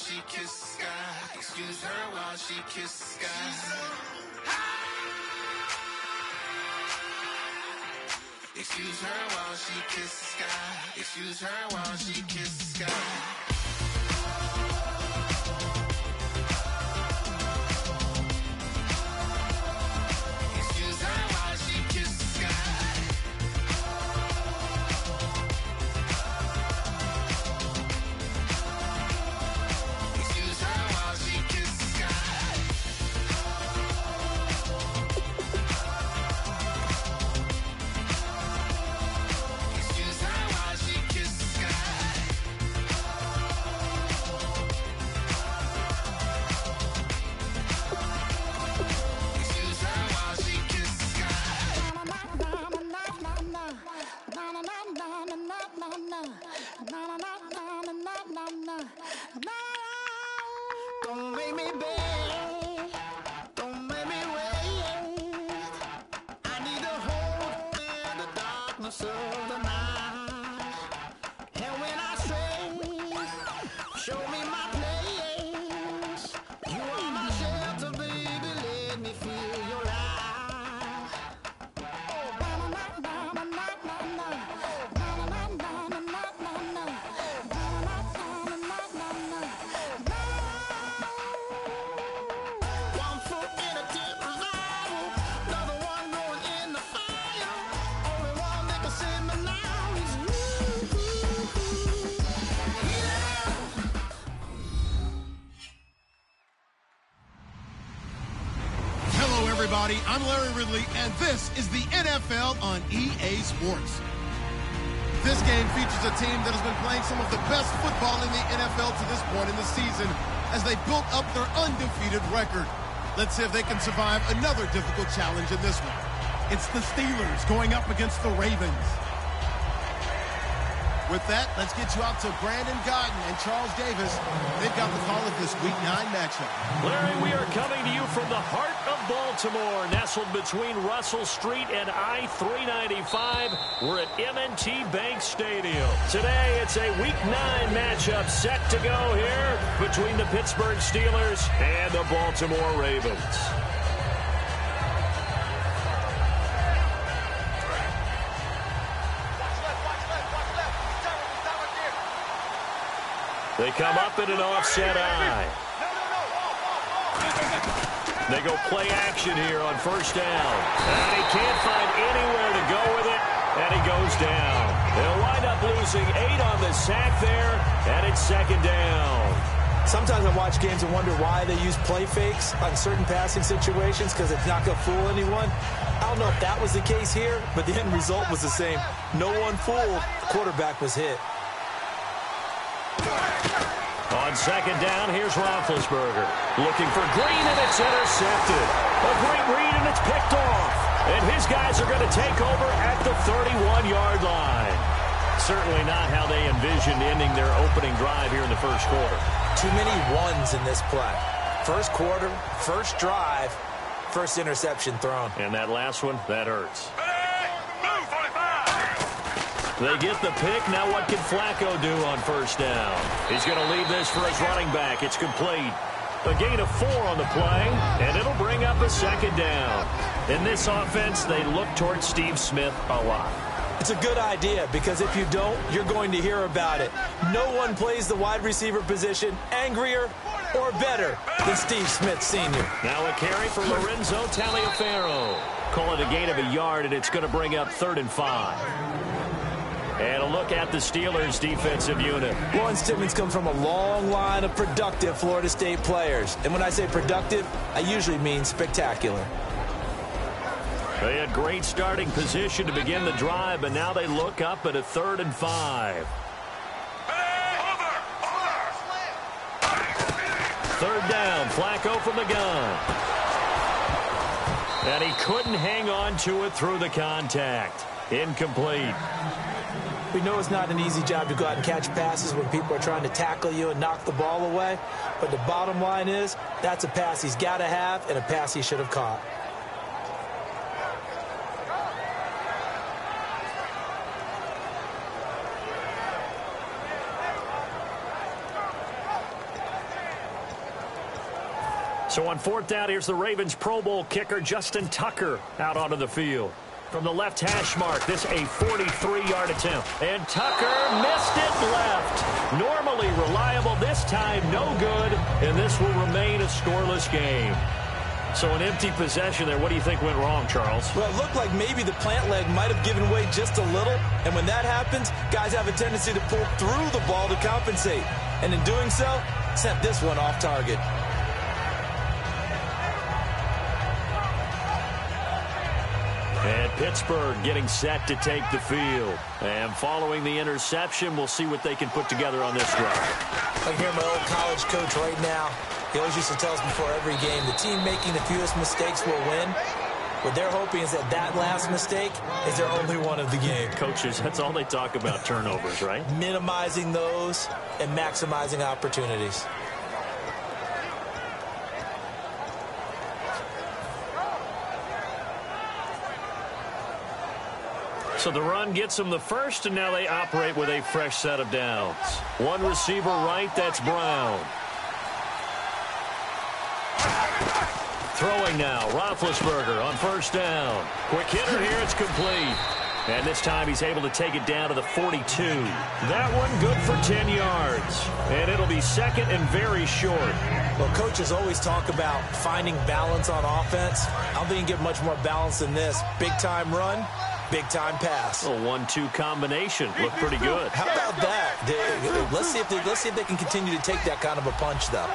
she kisses the sky. Excuse her while she kisses the sky. Excuse her while she kisses the sky. Excuse her while she kisses the sky. Don't make me beg, don't make me wait. I need to hold in the darkness of the night. And when I stray, show me my place. You are my shelter, baby, let me feel your light. I'm Larry Ridley, and this is the NFL on EA Sports. This game features a team that has been playing some of the best football in the NFL to this point in the season as they built up their undefeated record. Let's see if they can survive another difficult challenge in this one. It's the Steelers going up against the Ravens. With that, let's get you out to Brandon Godden and Charles Davis. They've got the call of this Week 9 matchup. Larry, we are coming to you from the heart of Baltimore, nestled between Russell Street and I-395. We're at M&T Bank Stadium. Today, it's a Week 9 matchup set to go here between the Pittsburgh Steelers and the Baltimore Ravens. They come up in an offset eye. They go play action here on first down. And he can't find anywhere to go with it, and he goes down. They'll wind up losing 8 on the sack there, and it's second down. Sometimes I watch games and wonder why they use play fakes on certain passing situations because it's not going to fool anyone. I don't know if that was the case here, but the end result was the same. No one fooled. The quarterback was hit. On second down, here's Roethlisberger. Looking for Green, and it's intercepted. A great read, and it's picked off. And his guys are going to take over at the 31-yard line. Certainly not how they envisioned ending their opening drive here in the first quarter. Too many ones in this play. First quarter, first drive, first interception thrown. And that last one, that hurts. They get the pick. Now what can Flacco do on first down? He's going to leave this for his running back. It's complete. A gain of 4 on the play, and it'll bring up a second down. In this offense, they look towards Steve Smith a lot. It's a good idea because if you don't, you're going to hear about it. No one plays the wide receiver position angrier or better than Steve Smith Sr. Now a carry for Lorenzo Taliaferro. Call it a gain of a yard, and it's going to bring up 3rd and 5. And a look at the Steelers' defensive unit. Lawrence Timmons comes from a long line of productive Florida State players. And when I say productive, I usually mean spectacular. They had great starting position to begin the drive, but now they look up at a 3rd and 5. 3rd down, Flacco from the gun. And he couldn't hang on to it through the contact. Incomplete. We know it's not an easy job to go out and catch passes when people are trying to tackle you and knock the ball away. But the bottom line is, that's a pass he's got to have and a pass he should have caught. So on fourth down, here's the Ravens Pro Bowl kicker, Justin Tucker, out onto the field. From the left hash mark, this a 43-yard attempt. And Tucker missed it left. Normally reliable, this time no good, and this will remain a scoreless game. So an empty possession there. What do you think went wrong, Charles? Well, it looked like maybe the plant leg might have given way just a little, and when that happens, guys have a tendency to pull through the ball to compensate. And in doing so, sent this one off target. And Pittsburgh getting set to take the field. And following the interception, we'll see what they can put together on this drive. I hear my old college coach right now. He always used to tell us before every game, the team making the fewest mistakes will win. What they're hoping is that that last mistake is their only one of the game. Coaches, that's all they talk about, turnovers, right? Minimizing those and maximizing opportunities. So the run gets them the first, and now they operate with a fresh set of downs. One receiver right, that's Brown. Throwing now, Roethlisberger on first down. Quick hitter here, it's complete. And this time he's able to take it down to the 42. That one good for 10 yards. And it'll be second and very short. Well, coaches always talk about finding balance on offense. I don't think you can get much more balance than this. Big-time run, big-time pass. A 1-2 combination. Looked pretty good. How about that? Let's see if they can continue to take that kind of a punch, though.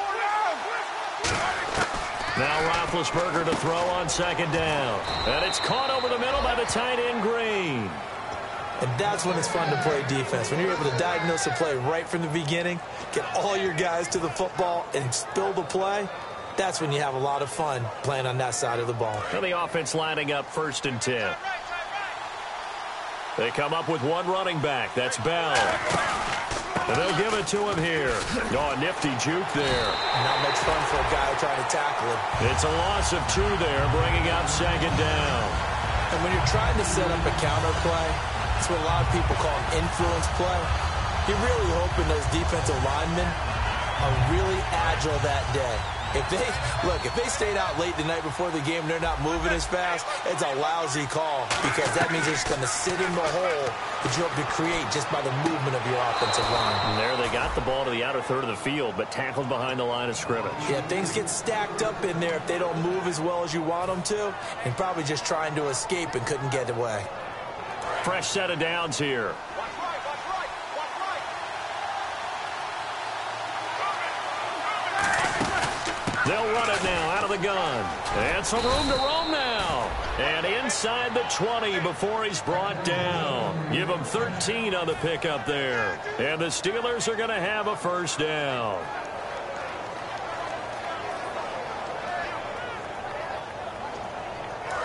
Now Roethlisberger to throw on second down. And it's caught over the middle by the tight end Green. And that's when it's fun to play defense. When you're able to diagnose a play right from the beginning, get all your guys to the football and spill the play, that's when you have a lot of fun playing on that side of the ball. And the offense lining up 1st and 10. They come up with one running back. That's Bell. And they'll give it to him here. Oh, a nifty juke there. Not much fun for a guy trying to tackle him. It's a loss of 2 there, bringing up second down. And when you're trying to set up a counter play, it's what a lot of people call an influence play. You're really hoping those defensive linemen are really agile that day. If they stayed out late the night before the game and they're not moving as fast, it's a lousy call because that means they're just going to sit in the hole that you hope to create just by the movement of your offensive line. And there they got the ball to the outer third of the field, but tackled behind the line of scrimmage. Yeah, things get stacked up in there if they don't move as well as you want them to, and probably just trying to escape and couldn't get away. Fresh set of downs here. They'll run it now out of the gun. And some room to roam now. And inside the 20 before he's brought down. Give him 13 on the pickup there. And the Steelers are going to have a first down.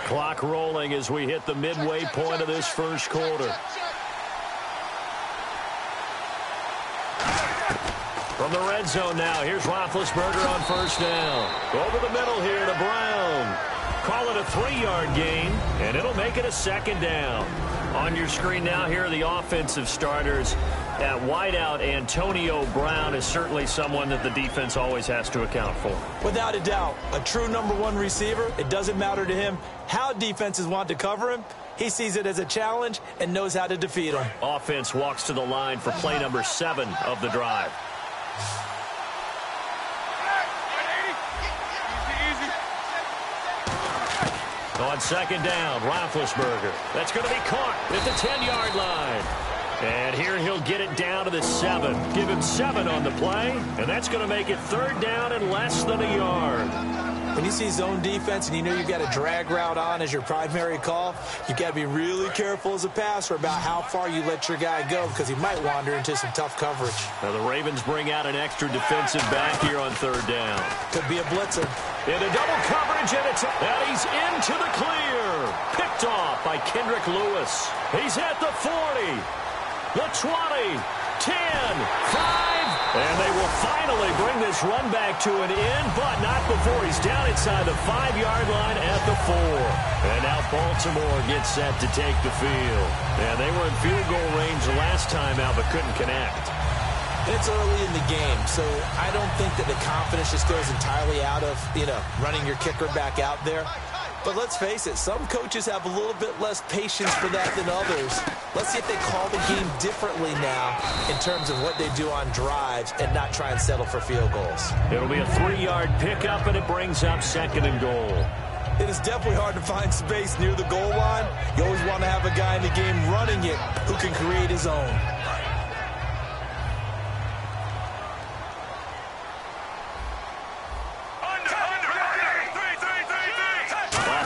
Clock rolling as we hit the midway point of this first quarter. From the red zone now, here's Roethlisberger on first down. Over the middle here to Brown. Call it a 3-yard gain, and it'll make it a second down. On your screen now, here are the offensive starters. At wideout, Antonio Brown is certainly someone that the defense always has to account for. Without a doubt, a true #1 receiver. It doesn't matter to him how defenses want to cover him. He sees it as a challenge and knows how to defeat them. Offense walks to the line for play number 7 of the drive. On second down, Roethlisberger. That's going to be caught at the 10-yard line. And here he'll get it down to the 7. Give him 7 on the play, and that's going to make it 3rd down and less than a yard. When you see zone defense and you know you've got a drag route on as your primary call, you've got to be really careful as a passer about how far you let your guy go because he might wander into some tough coverage. Now the Ravens bring out an extra defensive back here on 3rd down. Could be a blitzer. Into double coverage, and he's into the clear. Picked off by Kendrick Lewis. He's at the 40, the 20, 10, 5, and they will finally bring this run back to an end, but not before he's down inside the 5-yard line at the 4. And now Baltimore gets set to take the field. And they were in field goal range last time out, but couldn't connect. And it's early in the game, so I don't think that the confidence just goes entirely out of, running your kicker back out there. But let's face it, some coaches have a little bit less patience for that than others. Let's see if they call the game differently now in terms of what they do on drives and not try and settle for field goals. It'll be a 3-yard pickup, and it brings up 2nd and goal. It is definitely hard to find space near the goal line. You always want to have a guy in the game running it who can create his own.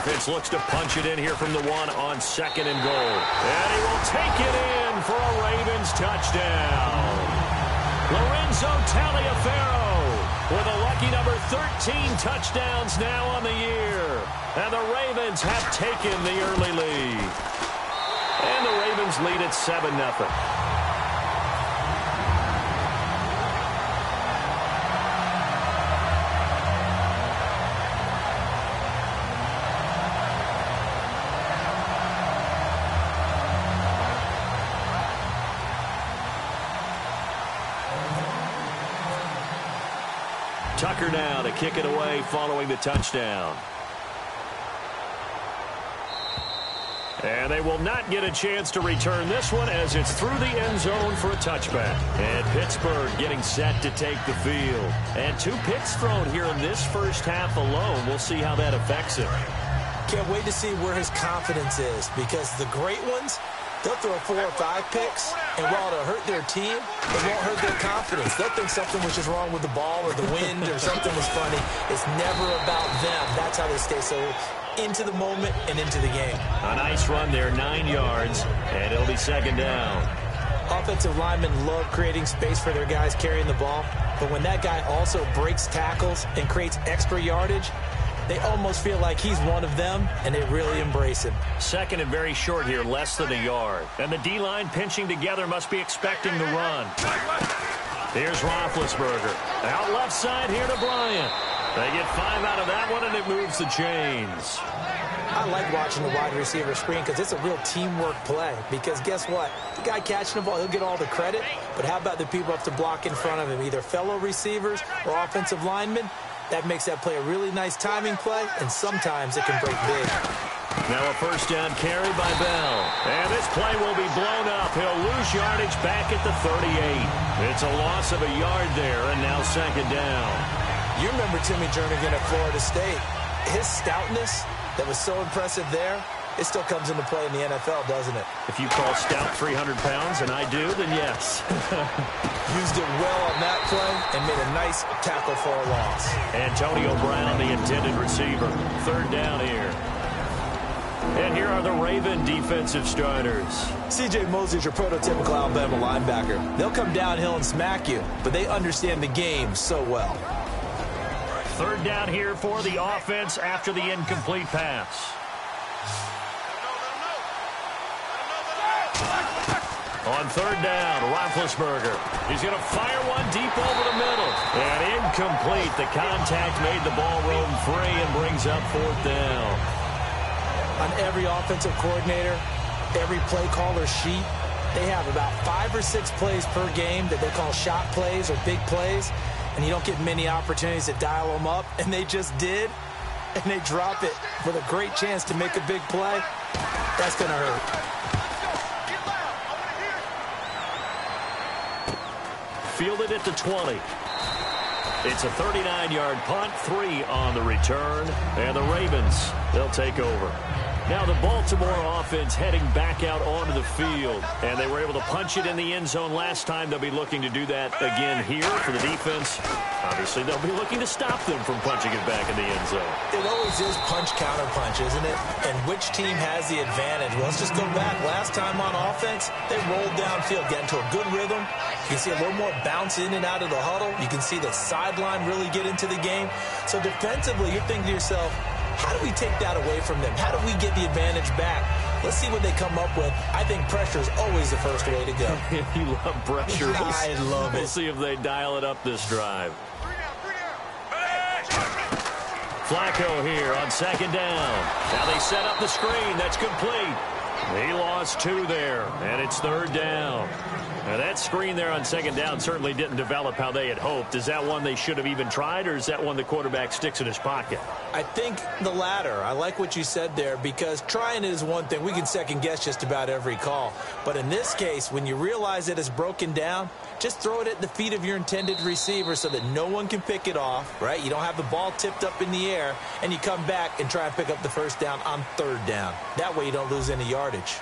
Offense looks to punch it in here from the 1 on 2nd and goal. And he will take it in for a Ravens touchdown. Lorenzo Taliaferro with a lucky number 13 touchdowns now on the year. And the Ravens have taken the early lead. And the Ravens lead at 7-0. Tucker now to kick it away following the touchdown. And they will not get a chance to return this one as it's through the end zone for a touchback. And Pittsburgh getting set to take the field. And 2 picks thrown here in this first half alone. We'll see how that affects him. Can't wait to see where his confidence is, because the great ones, they'll throw 4 or 5 picks, and while it'll hurt their team, it won't hurt their confidence. They'll think something was just wrong with the ball or the wind or something was funny. It's never about them. That's how they stay so into the moment and into the game. A nice run there, 9 yards, and it'll be 2nd down. Offensive linemen love creating space for their guys carrying the ball, but when that guy also breaks tackles and creates extra yardage, they almost feel like he's one of them, and they really embrace him. 2nd and very short here, less than a yard. And the D-line pinching together must be expecting the run. Here's Roethlisberger. Out left side here to Bryant. They get 5 out of that one, and it moves the chains. I like watching the wide receiver screen because it's a real teamwork play. Because guess what? The guy catching the ball, he'll get all the credit. But how about the people up to block in front of him, either fellow receivers or offensive linemen? That makes that play a really nice timing play, and sometimes it can break big. Now a 1st down carry by Bell. And this play will be blown up. He'll lose yardage back at the 38. It's a loss of a yard there, and now 2nd down. You remember Timmy Jernigan at Florida State. His stoutness that was so impressive there, it still comes into play in the NFL, doesn't it? If you call stout 300 pounds, and I do, then yes. Used it well on that play and made a nice tackle for a loss. Antonio Brown, the intended receiver. 3rd down here. And here are the Raven defensive starters. C.J. Mosley's your prototypical Alabama linebacker. They'll come downhill and smack you, but they understand the game so well. 3rd down here for the offense after the incomplete pass. On 3rd down, Roethlisberger. He's going to fire one deep over the middle. And incomplete. The contact made the ball roam free and brings up 4th down. On every offensive coordinator, every play caller sheet, they have about 5 or 6 plays per game that they call shot plays or big plays. And you don't get many opportunities to dial them up. And they just did. And they drop it with a great chance to make a big play. That's going to hurt. Fielded at the 20. It's a 39-yard punt, 3 on the return, and the Ravens, they'll take over. Now the Baltimore offense heading back out onto the field, and they were able to punch it in the end zone last time. They'll be looking to do that again here for the defense. Obviously, they'll be looking to stop them from punching it back in the end zone. It always is punch-counter-punch, isn't it? And which team has the advantage? Well, let's just go back. Last time on offense, they rolled downfield, get into a good rhythm. You can see a little more bounce in and out of the huddle. You can see the sideline really get into the game. So defensively, you're thinking to yourself, how do we take that away from them? How do we get the advantage back? Let's see what they come up with. I think pressure is always the first way to go. You love pressure. I love it. We'll see if they dial it up this drive. Flacco here on 2nd down. Now they set up the screen. That's complete. He lost 2 there, and it's 3rd down. Now, that screen there on 2nd down certainly didn't develop how they had hoped. Is that one they should have even tried, or is that one the quarterback sticks in his pocket? I think the latter. I like what you said there, because trying is one thing. We can second-guess just about every call. But in this case, when you realize it is broken down, just throw it at the feet of your intended receiver so that no one can pick it off, right? You don't have the ball tipped up in the air, and you come back and try and pick up the 1st down on 3rd down. That way you don't lose any yardage.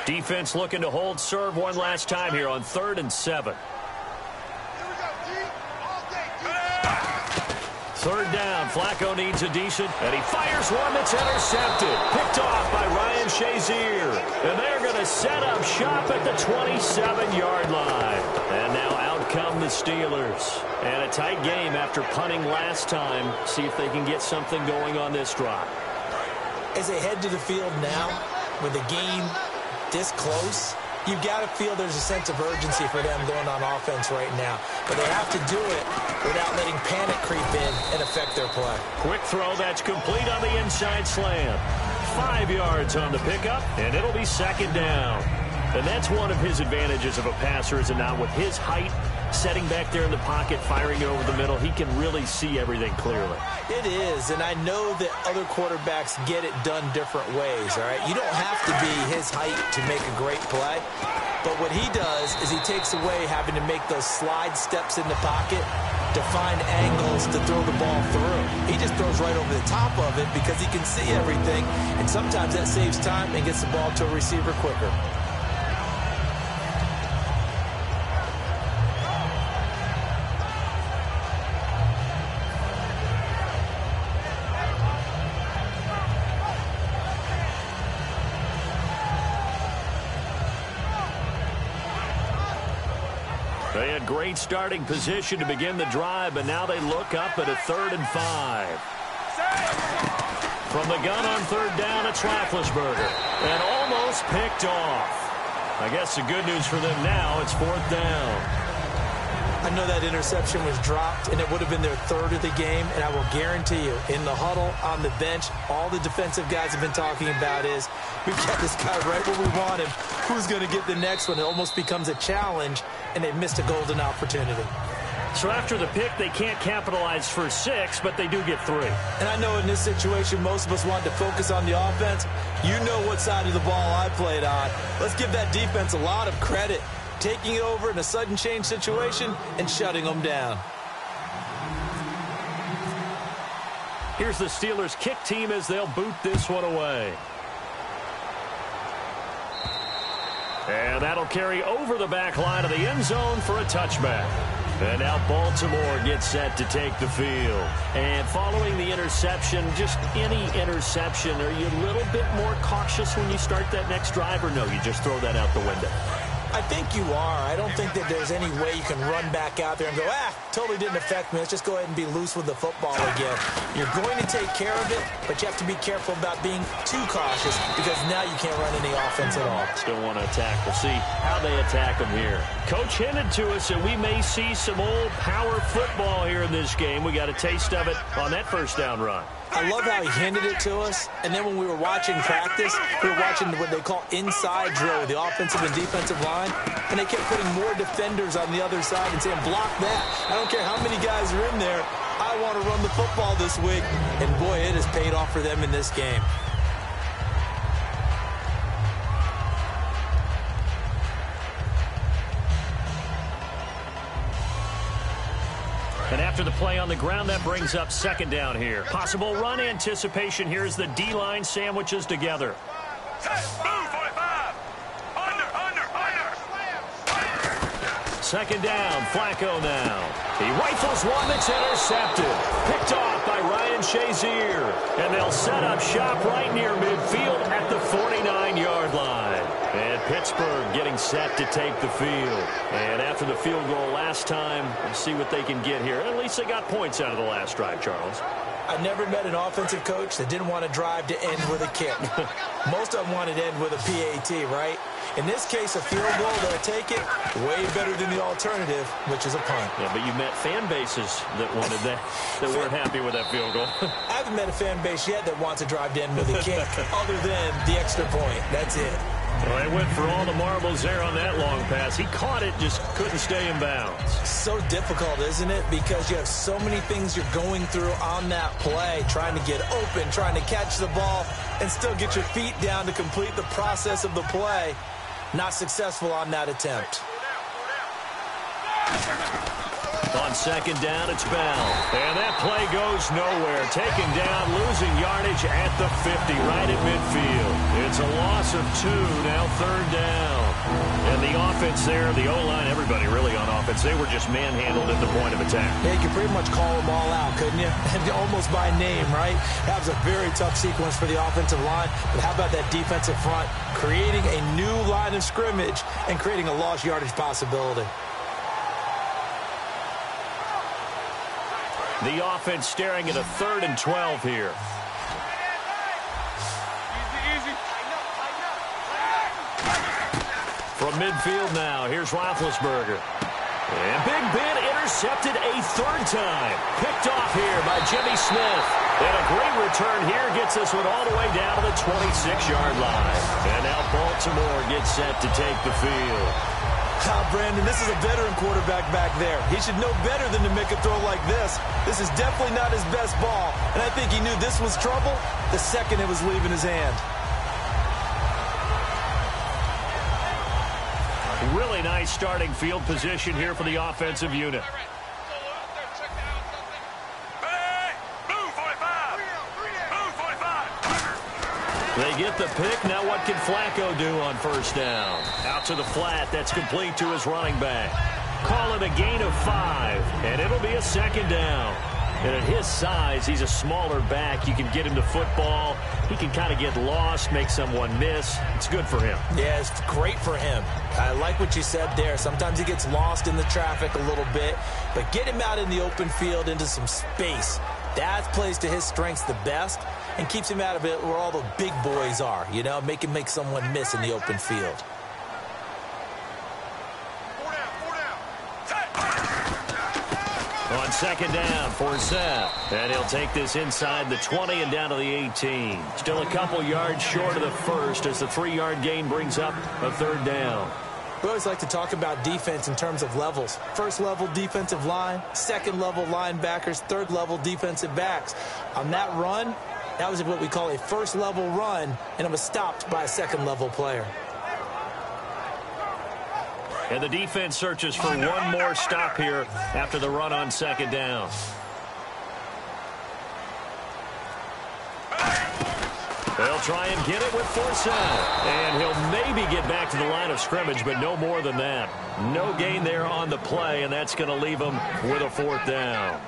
Defense looking to hold serve one last time here on 3rd and 7. 3rd down, Flacco needs a decent, and he fires one that's intercepted. Picked off by Ryan Shazier. And they're going to set up shop at the 27-yard line. And now out come the Steelers. And a tight game after punting last time. See if they can get something going on this drive. As they head to the field now, with the game this close, you've got to feel there's a sense of urgency for them going on offense right now. But they have to do it without letting panic creep in and affect their play. Quick throw that's complete on the inside slant. 5 yards on the pickup, and it'll be 2nd down. And that's one of his advantages of a passer, is it not? With his height, setting back there in the pocket, firing it over the middle, he can really see everything clearly. It is, and I know that other quarterbacks get it done different ways, all right? You don't have to be his height to make a great play, but what he does is he takes away having to make those slide steps in the pocket to find angles to throw the ball through. He just throws right over the top of it because he can see everything, and sometimes that saves time and gets the ball to a receiver quicker. They had great starting position to begin the drive, but now they look up at a 3rd and 5. From the gun on 3rd down, it's Roethlisberger. And almost picked off. I guess the good news for them now, it's 4th down. I know that interception was dropped, and it would have been their 3rd of the game, and I will guarantee you, in the huddle, on the bench, all the defensive guys have been talking about is, we've got this guy right where we want him. Who's going to get the next one? It almost becomes a challenge, and they've missed a golden opportunity. So after the pick, they can't capitalize for 6, but they do get 3. And I know in this situation, most of us want to focus on the offense. You know what side of the ball I played on. Let's give that defense a lot of credit, taking it over in a sudden change situation and shutting them down. Here's the Steelers kick team as they'll boot this one away. And that'll carry over the back line of the end zone for a touchback. And now Baltimore gets set to take the field. And following the interception, just any interception, are you a little bit more cautious when you start that next drive, or no, you just throw that out the window? I think you are. I don't think that there's any way you can run back out there and go, totally didn't affect me. Let's just go ahead and be loose with the football again. You're going to take care of it, but you have to be careful about being too cautious because now you can't run any offense at all. Still want to attack. We'll see how they attack them here. Coach hinted to us that we may see some old power football here in this game. We got a taste of it on that 1st down run. I love how he handed it to us, and then when we were watching practice, we were watching what they call inside drill, the offensive and defensive line, and they kept putting more defenders on the other side and saying, block that. I don't care how many guys are in there. I want to run the football this week, and boy, it has paid off for them in this game. And after the play on the ground, that brings up 2nd down here. Possible run anticipation here as the D-line sandwiches together. Move, 45. Under. 2nd down, Flacco now. He rifles one that's intercepted. Picked off by Ryan Shazier. And they'll set up shop right near midfield at the 49-yard line. And Pittsburgh getting set to take the field. And after the field goal last time, we'll see what they can get here. At least they got points out of the last drive, Charles. I never met an offensive coach that didn't want to drive to end with a kick. Most of them wanted to end with a PAT, right? In this case, a field goal, they'll take it way better than the alternative, which is a punt. Yeah, but you met fan bases that wanted that weren't happy with that field goal. I haven't met a fan base yet that wants to drive to end with a kick other than the extra point. That's it. Well, they went for all the marbles there on that long pass. He caught it, just couldn't stay in bounds. So difficult, isn't it? Because you have so many things you're going through on that play, trying to get open, trying to catch the ball, and still get your feet down to complete the process of the play. Not successful on that attempt. On second down, it's Bell. And that play goes nowhere. Taken down, losing yardage at the 50, right at midfield. It's a loss of 2, now third down. And the offense there, the O-line, everybody really on offense, they were just manhandled at the point of attack. Yeah, you could pretty much call them all out, couldn't you? Almost by name, right? That was a very tough sequence for the offensive line. But how about that defensive front? Creating a new line of scrimmage and creating a lost yardage possibility. The offense staring at a 3rd and 12 here. From midfield now, here's Roethlisberger. And Big Ben intercepted a 3rd time. Picked off here by Jimmy Smith. And a great return here gets this one all the way down to the 26-yard line. And now Baltimore gets set to take the field. Brandon, this is a veteran quarterback back there. He should know better than to make a throw like this. This is definitely not his best ball, and I think he knew this was trouble the second it was leaving his hand. Really nice starting field position here for the offensive unit. They get the pick. Now what can Flacco do on first down? Out to the flat. That's complete to his running back. Call it a gain of 5, and it'll be a 2nd down. And at his size, he's a smaller back. You can get him to football. He can kind of get lost, make someone miss. It's good for him. Yeah, it's great for him. I like what you said there. Sometimes he gets lost in the traffic a little bit, but get him out in the open field into some space. That plays to his strengths the best and keeps him out of it where all the big boys are, you know, make him make someone miss in the open field. On second down for Seth. And he'll take this inside the 20 and down to the 18. Still a couple yards short of the first as the 3-yard gain brings up a 3rd down. We always like to talk about defense in terms of levels. First level defensive line, second level linebackers, third level defensive backs. On that run, that was what we call a first level run, and it was stopped by a second level player. And the defense searches for one more stop here after the run on second down. They'll try and get it with Forsett. And he'll maybe get back to the line of scrimmage, but no more than that. No gain there on the play, and that's going to leave him with a 4th down.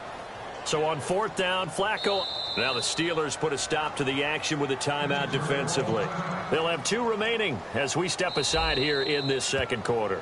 So on 4th down, Flacco. Now the Steelers put a stop to the action with a timeout defensively. They'll have 2 remaining as we step aside here in this second quarter.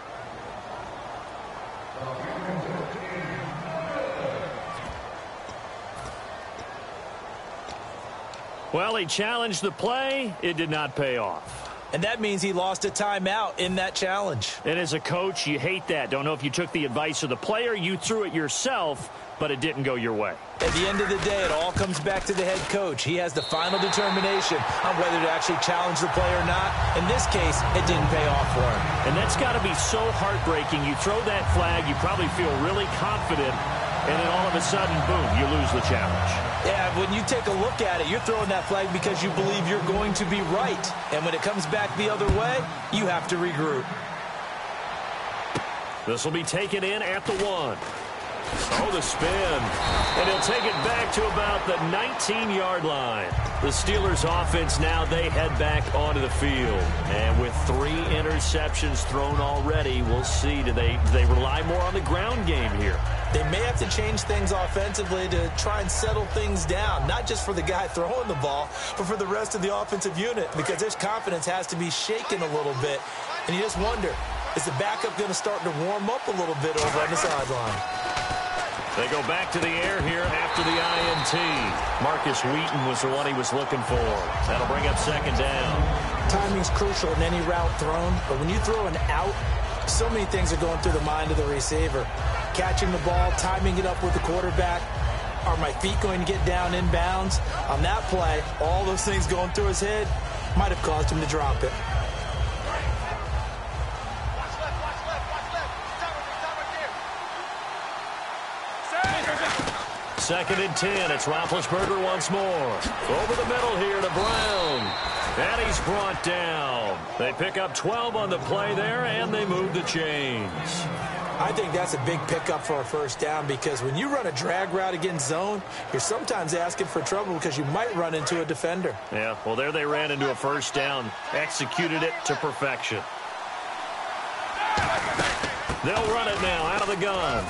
Well, he challenged the play. It did not pay off. And that means he lost a timeout in that challenge. And as a coach, you hate that. Don't know if you took the advice of the player, you threw it yourself, but it didn't go your way. At the end of the day, it all comes back to the head coach. He has the final determination on whether to actually challenge the play or not. In this case, it didn't pay off for him. And that's got to be so heartbreaking. You throw that flag, you probably feel really confident, and then all of a sudden, boom, you lose the challenge. Yeah, when you take a look at it, you're throwing that flag because you believe you're going to be right. And when it comes back the other way, you have to regroup. This will be taken in at the 1. Oh, the spin. And he'll take it back to about the 19-yard line. The Steelers offense now, they head back onto the field. And with 3 interceptions thrown already, we'll see. Do they rely more on the ground game here? They may have to change things offensively to try and settle things down, not just for the guy throwing the ball, but for the rest of the offensive unit, because his confidence has to be shaken a little bit. And you just wonder, is the backup going to start to warm up a little bit over on the sideline? They go back to the air here after the INT. Marcus Wheaton was the one he was looking for. That'll bring up second down. Timing's crucial in any route thrown, but when you throw an out, so many things are going through the mind of the receiver. Catching the ball, timing it up with the quarterback. Are my feet going to get down in bounds? On that play, all those things going through his head might have caused him to drop it. Second and 10. It's Roethlisberger once more. Over the middle here to Brown. And he's brought down. They pick up 12 on the play there, and they move the chains. I think that's a big pickup for a first down because when you run a drag route against zone, you're sometimes asking for trouble because you might run into a defender. Yeah, well, there they ran into a first down. Executed it to perfection. They'll run it now out of the gun.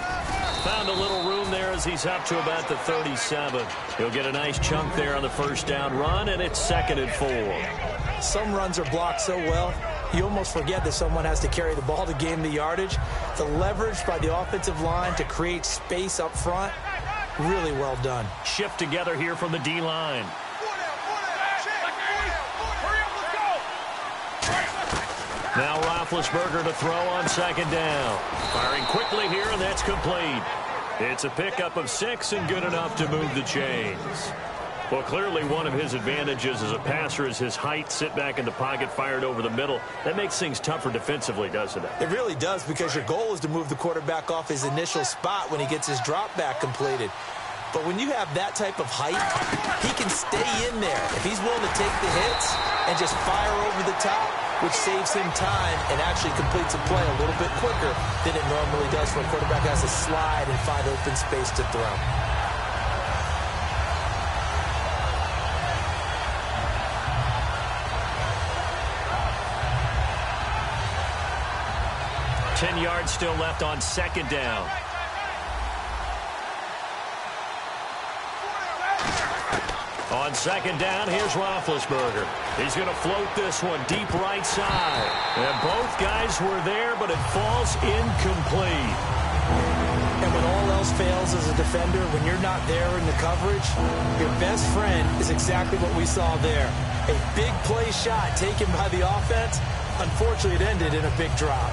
Found a little room there as he's up to about the 37. He'll get a nice chunk there on the first down run, and it's second and 4. Some runs are blocked so well, you almost forget that someone has to carry the ball to gain the yardage. The leverage by the offensive line to create space up front, really well done. Shift together here from the D-line. Now Roethlisberger to throw on second down. Firing quickly here, and that's complete. It's a pickup of 6 and good enough to move the chains. Well, clearly one of his advantages as a passer is his height. Sit back in the pocket, fired over the middle. That makes things tougher defensively, doesn't it? It really does because your goal is to move the quarterback off his initial spot when he gets his drop back completed. But when you have that type of height, he can stay in there. If he's willing to take the hits and just fire over the top, which saves him time and actually completes a play a little bit quicker than it normally does when a quarterback has to slide and find open space to throw. Ten yards still left on second down. On second down, here's Roethlisberger. He's going to float this one deep right side. And both guys were there, but it falls incomplete. And when all else fails as a defender, when you're not there in the coverage, your best friend is exactly what we saw there. A big play shot taken by the offense. Unfortunately, it ended in a big drop.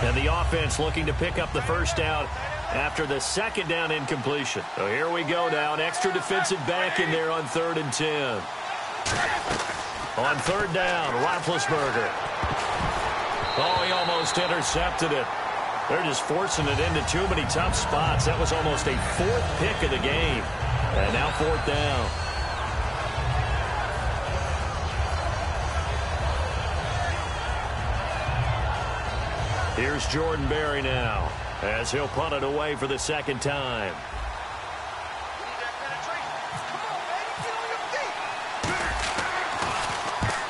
And the offense looking to pick up the first down after the second down incompletion. So here we go now. An extra defensive back in there on 3rd and 10. On 3rd down, Roethlisberger. Oh, he almost intercepted it. They're just forcing it into too many tough spots. That was almost a 4th pick of the game. And now 4th down. Here's Jordan Berry now, as he'll punt it away for the second time.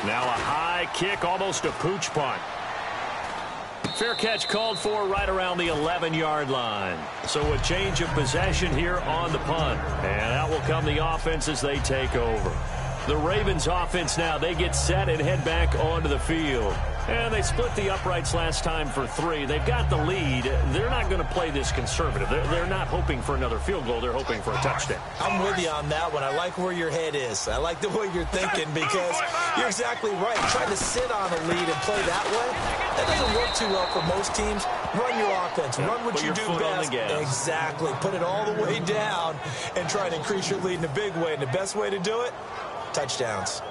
Now a high kick, almost a pooch punt. Fair catch called for right around the 11-yard line. So a change of possession here on the punt. And out will come the offense as they take over. The Ravens offense now, they get set and head back onto the field. And they split the uprights last time for 3. They've got the lead. They're not going to play this conservative. They're not hoping for another field goal. They're hoping for a touchdown. I'm with you on that one. I like where your head is. I like the way you're thinking because you're exactly right. Trying to sit on a lead and play that way, that doesn't work too well for most teams. Run your offense. Run what you do best. Exactly. Put it all the way down and try to increase your lead in a big way. And the best way to do it, touchdowns.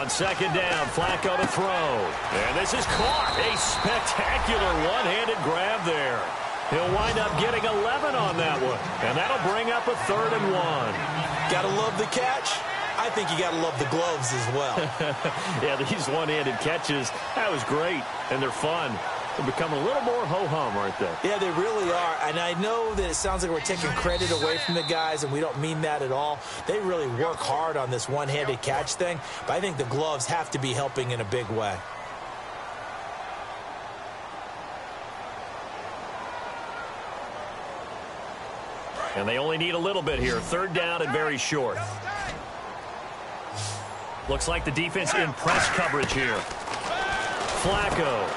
Second down, Flacco to throw. And this is caught. A spectacular one-handed grab there. He'll wind up getting 11 on that one. And that'll bring up a 3rd and 1. Gotta love the catch. I think you gotta love the gloves as well. Yeah, these one-handed catches, that was great. And they're fun. They're becoming a little more ho-hum, aren't they? Yeah, they really are. And I know that it sounds like we're taking credit away from the guys, and we don't mean that at all. They really work hard on this one-handed catch thing, but I think the gloves have to be helping in a big way. And they only need a little bit here. Third down and very short. Looks like the defense in press coverage here. Flacco.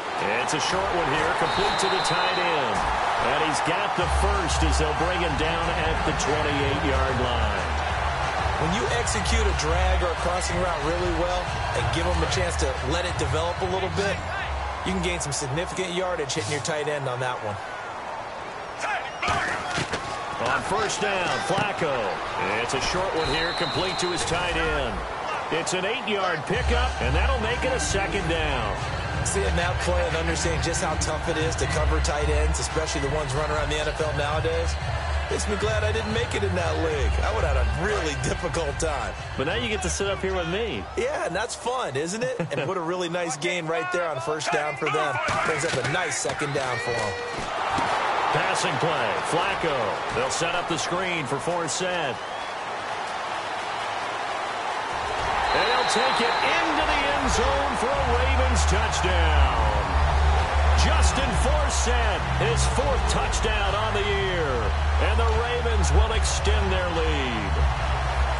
It's a short one here, complete to the tight end. And he's got the first as they'll bring him down at the 28-yard line. When you execute a drag or a crossing route really well and give them a chance to let it develop a little bit, you can gain some significant yardage hitting your tight end on that one. On first down, Flacco. It's a short one here, complete to his tight end. It's an 8-yard pickup, and that'll make it a second down. Seeing that play and understanding just how tough it is to cover tight ends, especially the ones running around the NFL nowadays, makes me glad I didn't make it in that league. I would have had a really difficult time. But now you get to sit up here with me. Yeah, and that's fun, isn't it? And put a really nice gain right there on first down for them. Brings up a nice second down for them. Passing play, Flacco. They'll set up the screen for Forsett. And he'll take it into the end zone for a Ravens touchdown. Justin Forsett, his 4th touchdown on the year. And the Ravens will extend their lead.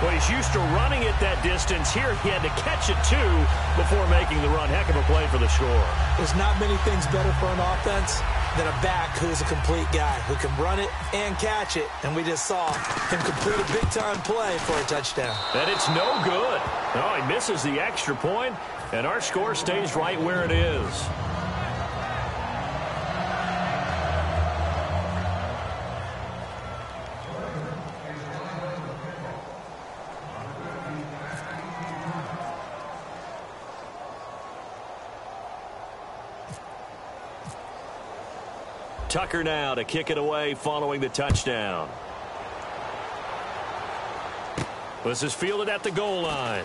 Well, he's used to running it that distance. Here he had to catch it, too, before making the run. Heck of a play for the score. There's not many things better for an offense than a back who's a complete guy who can run it and catch it. And we just saw him complete a big-time play for a touchdown. And it's no good. Oh, he misses the extra point, and our score stays right where it is. Tucker now to kick it away following the touchdown. This is fielded at the goal line.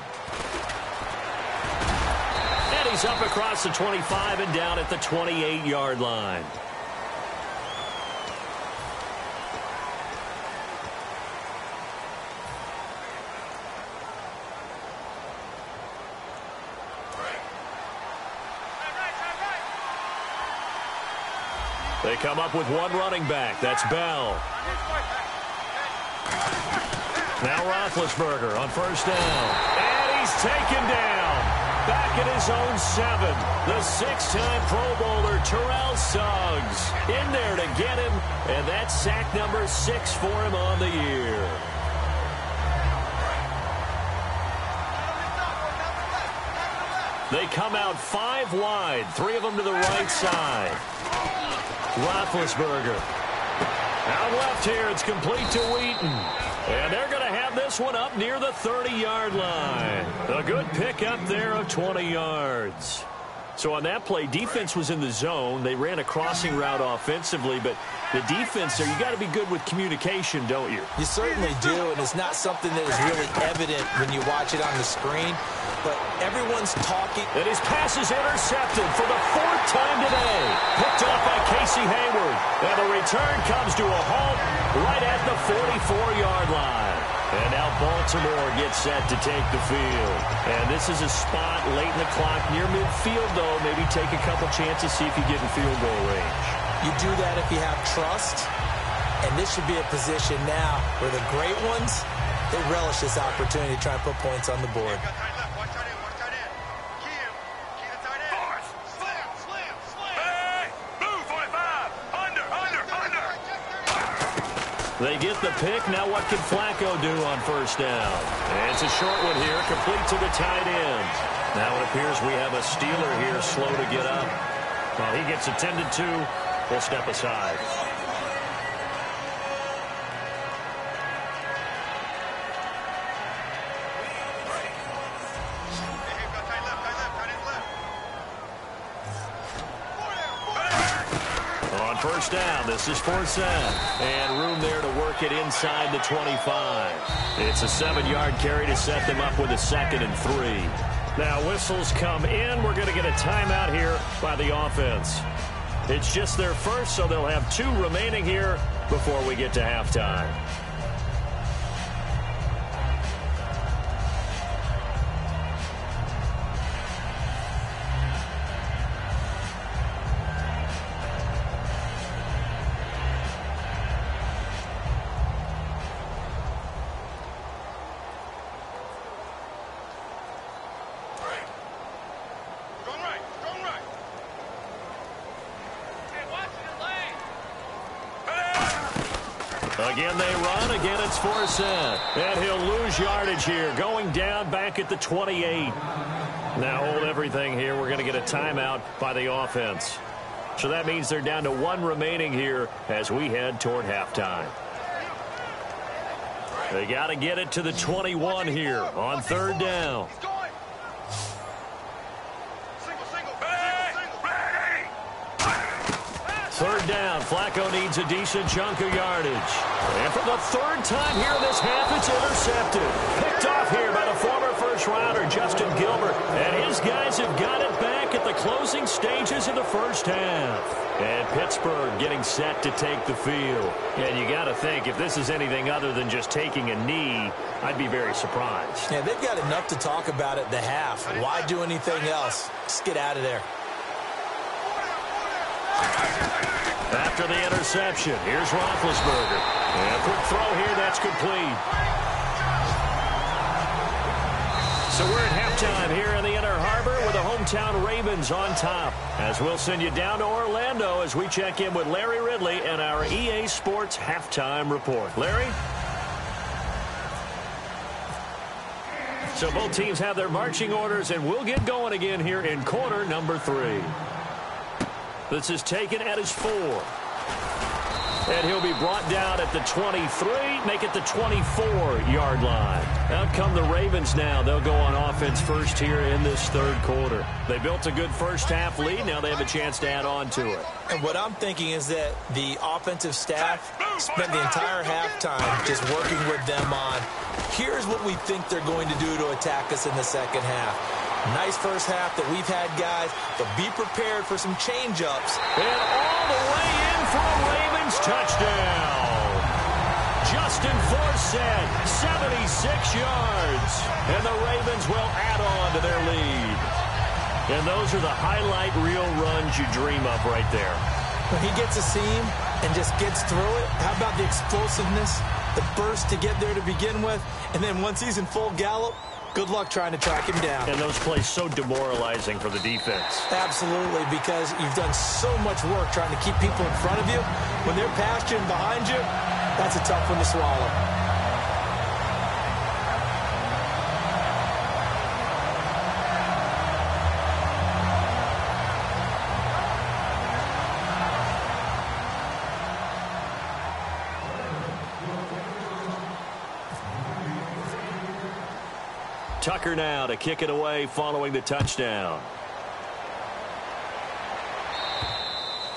And he's up across the 25 and down at the 28-yard line. They come up with one running back. That's Bell. Now Roethlisberger on first down. And he's taken down. Back at his own 7. The 6-time Pro Bowler Terrell Suggs in there to get him. And that's sack number 6 for him on the year. They come out 5 wide. 3 of them to the right side. Roethlisberger. Out left here, it's complete to Wheaton. And they're going to have this one up near the 30-yard line. A good pickup there of 20 yards. So on that play, defense was in the zone. They ran a crossing route offensively, but the defense there, you got to be good with communication, don't you? You certainly do, and it's not something that is really evident when you watch it on the screen. But everyone's talking. And his pass is intercepted for the 4th time today. Picked off by Casey Hayward. And the return comes to a halt right at the 44-yard line. And now Baltimore gets set to take the field. And this is a spot late in the clock near midfield, though. Maybe take a couple chances, see if you get in field goal range. You do that if you have trust. And this should be a position now where the great ones, they relish this opportunity to try and put points on the board. They get the pick. Now what can Flacco do on first down? And it's a short one here, complete to the tight end. Now it appears we have a Steeler here slow to get up. While he gets attended to, we'll step aside. First down, this is Forsett. And room there to work it inside the 25. It's a 7-yard carry to set them up with a 2nd and 3. Now whistles come in. We're going to get a timeout here by the offense. It's just their first, so they'll have 2 remaining here before we get to halftime. Again they run. Again it's Forsett. And he'll lose yardage here. Going down back at the 28. Now hold everything here. We're going to get a timeout by the offense. So that means they're down to 1 remaining here as we head toward halftime. They got to get it to the 21 here on 3rd down. Third down. Flacco needs a decent chunk of yardage. And for the 3rd time here in this half, it's intercepted. Picked off here by the former first-rounder, Justin Gilbert. And his guys have got it back at the closing stages of the first half. And Pittsburgh getting set to take the field. And you got to think, if this is anything other than just taking a knee, I'd be very surprised. Yeah, they've got enough to talk about at the half. Why do anything else? Just get out of there. After the interception, here's Roethlisberger. And a quick throw here, that's complete. So we're at halftime here in the Inner Harbor with the hometown Ravens on top. As we'll send you down to Orlando as we check in with Larry Ridley and our EA Sports Halftime Report. Larry? So both teams have their marching orders, and we'll get going again here in quarter number 3. This is taken at his 4. And he'll be brought down at the 23, make it the 24-yard line. Out come the Ravens now. They'll go on offense first here in this 3rd quarter. They built a good first-half lead. Now they have a chance to add on to it. And what I'm thinking is that the offensive staff spent the entire halftime just working with them on, here's what we think they're going to do to attack us in the second half. Nice first half that we've had, guys, but be prepared for some change-ups. And all the way in for a Ravens touchdown. Justin Forsett, 76 yards. And the Ravens will add on to their lead. And those are the highlight reel runs you dream of right there. When he gets a seam and just gets through it, how about the explosiveness, the burst to get there to begin with, and then once he's in full gallop, good luck trying to track him down. And those plays so demoralizing for the defense. Absolutely, because you've done so much work trying to keep people in front of you. When they're past you and behind you, that's a tough one to swallow. Tucker now to kick it away following the touchdown.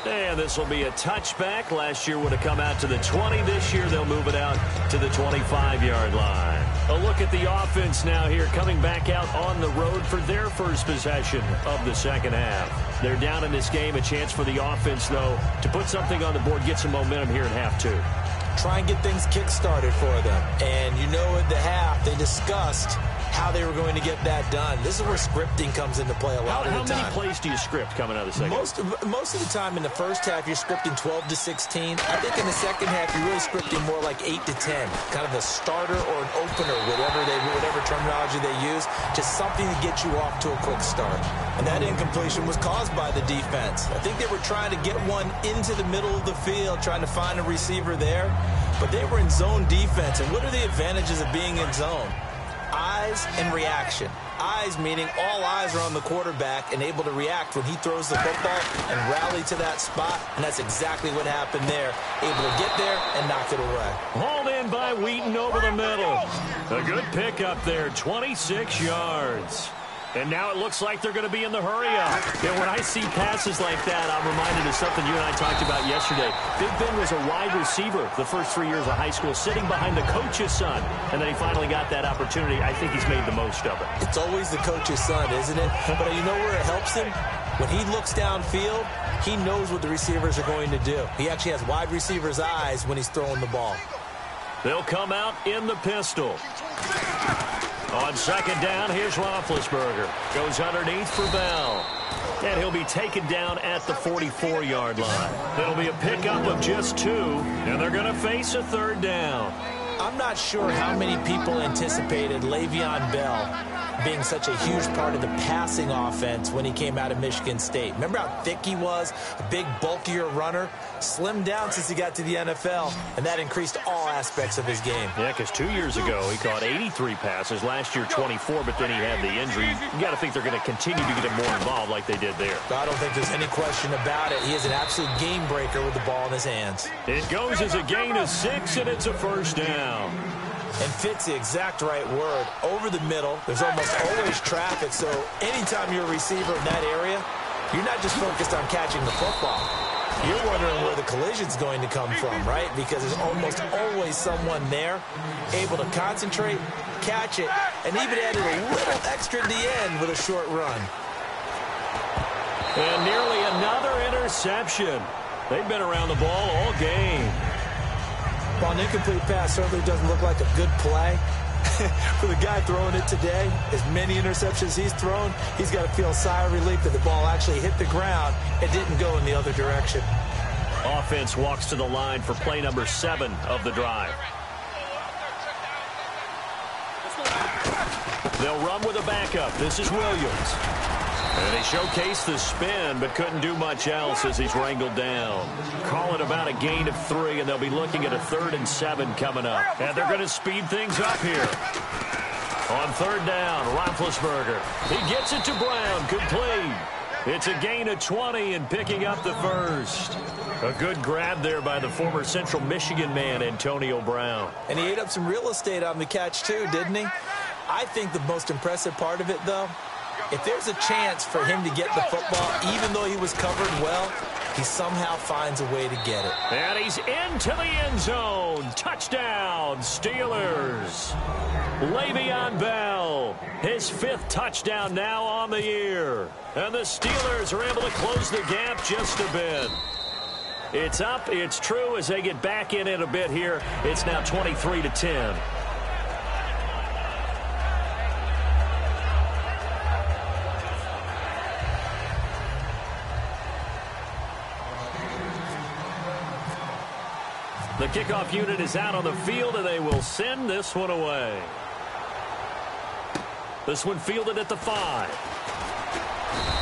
And this will be a touchback. Last year would have come out to the 20. This year they'll move it out to the 25-yard line. A look at the offense now here, coming back out on the road for their first possession of the second half. They're down in this game. A chance for the offense, though, to put something on the board, get some momentum here in half 2. Try and get things kick-started for them. And you know at the half they discussed how they were going to get that done. This is where scripting comes into play a lot of the time. How many plays do you script coming out of the second? Most of the time in the first half, you're scripting 12 to 16. I think in the second half, you're really scripting more like 8 to 10. Kind of a starter or an opener, whatever terminology they use. Just something to get you off to a quick start. And that incompletion was caused by the defense. I think they were trying to get one into the middle of the field, trying to find a receiver there. But they were in zone defense. And what are the advantages of being in zone? Eyes and reaction. Eyes meaning all eyes are on the quarterback and able to react when he throws the football and rally to that spot, and that's exactly what happened there. Able to get there and knock it away. Hauled in by Wheaton over the middle. A good pickup there, 26 yards. And now it looks like they're going to be in the hurry-up. And when I see passes like that, I'm reminded of something you and I talked about yesterday. Big Ben was a wide receiver the first 3 years of high school, sitting behind the coach's son. And then he finally got that opportunity. I think he's made the most of it. It's always the coach's son, isn't it? But you know where it helps him? When he looks downfield, he knows what the receivers are going to do. He actually has wide receivers' eyes when he's throwing the ball. They'll come out in the pistol. On second down, here's Roethlisberger. Goes underneath for Bell. And he'll be taken down at the 44-yard line. It'll be a pickup of just 2, and they're going to face a third down. I'm not sure how many people anticipated Le'Veon Bell being such a huge part of the passing offense when he came out of Michigan State. Remember how thick he was? A big, bulkier runner. Slimmed down since he got to the NFL, and that increased all aspects of his game. Yeah, because 2 years ago, he caught 83 passes. Last year, 24, but then he had the injury. You got to think they're going to continue to get him more involved like they did there. I don't think there's any question about it. He is an absolute game breaker with the ball in his hands. It goes as a gain of 6, and it's a first down. And fit's the exact right word. Over the middle, there's almost always traffic, so anytime you're a receiver in that area, you're not just focused on catching the football. You're wondering where the collision's going to come from, right? Because there's almost always someone there able to concentrate, catch it, and even added a little extra at the end with a short run. And nearly another interception. They've been around the ball all game. Well, an incomplete pass certainly doesn't look like a good play. For the guy throwing it today, as many interceptions he's thrown, he's got to feel a sigh of relief that the ball actually hit the ground and didn't go in the other direction. Offense walks to the line for play number 7 of the drive. They'll run with a backup. This is Williams. And they showcased the spin, but couldn't do much else as he's wrangled down. Call it about a gain of 3, and they'll be looking at a 3rd and 7 coming up. And they're going to speed things up here. On 3rd down, Roethlisberger. He gets it to Brown, complete. It's a gain of 20 and picking up the first. A good grab there by the former Central Michigan man, Antonio Brown. And he ate up some real estate on the catch, too, didn't he? I think the most impressive part of it, though, if there's a chance for him to get the football, even though he was covered well, he somehow finds a way to get it. And he's into the end zone. Touchdown, Steelers. Le'Veon Bell, his 5th touchdown now on the year. And the Steelers are able to close the gap just a bit. It's up, it's true, as they get back in it a bit here. It's now 23-10. The kickoff unit is out on the field, and they will send this one away. This one fielded at the 5.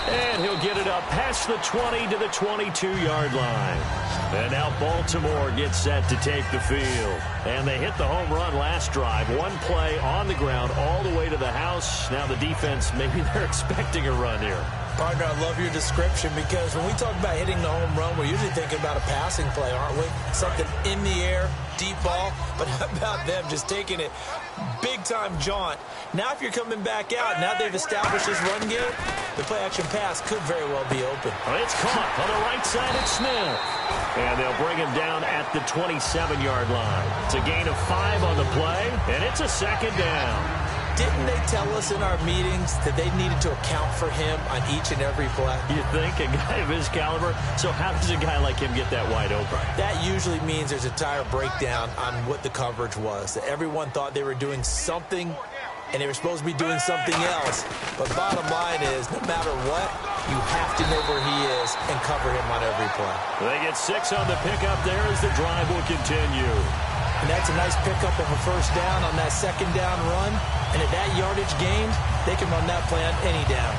And he'll get it up past the 20 to the 22-yard line. And now Baltimore gets set to take the field. And they hit the home run last drive. One play on the ground all the way to the house. Now the defense, maybe they're expecting a run here. Partner, I love your description, because when we talk about hitting the home run, we're usually thinking about a passing play, aren't we? Something in the air, deep ball. But how about them just taking it big-time jaunt? Now if you're coming back out, now they've established this run game, the play-action pass could very well be open. It's caught on the right side at Smith. And they'll bring him down at the 27-yard line. It's a gain of 5 on the play, and it's a 2nd down. Didn't they tell us in our meetings that they needed to account for him on each and every play? You think, a guy of his caliber? So how does a guy like him get that wide open? That usually means there's a entire breakdown on what the coverage was. That everyone thought they were doing something, and they were supposed to be doing something else. But bottom line is, no matter what, you have to know where he is and cover him on every play. They get 6 on the pickup there as the drive will continue. And that's a nice pickup of a first down on that 2nd down run. And at that yardage gain, they can run that play on any down.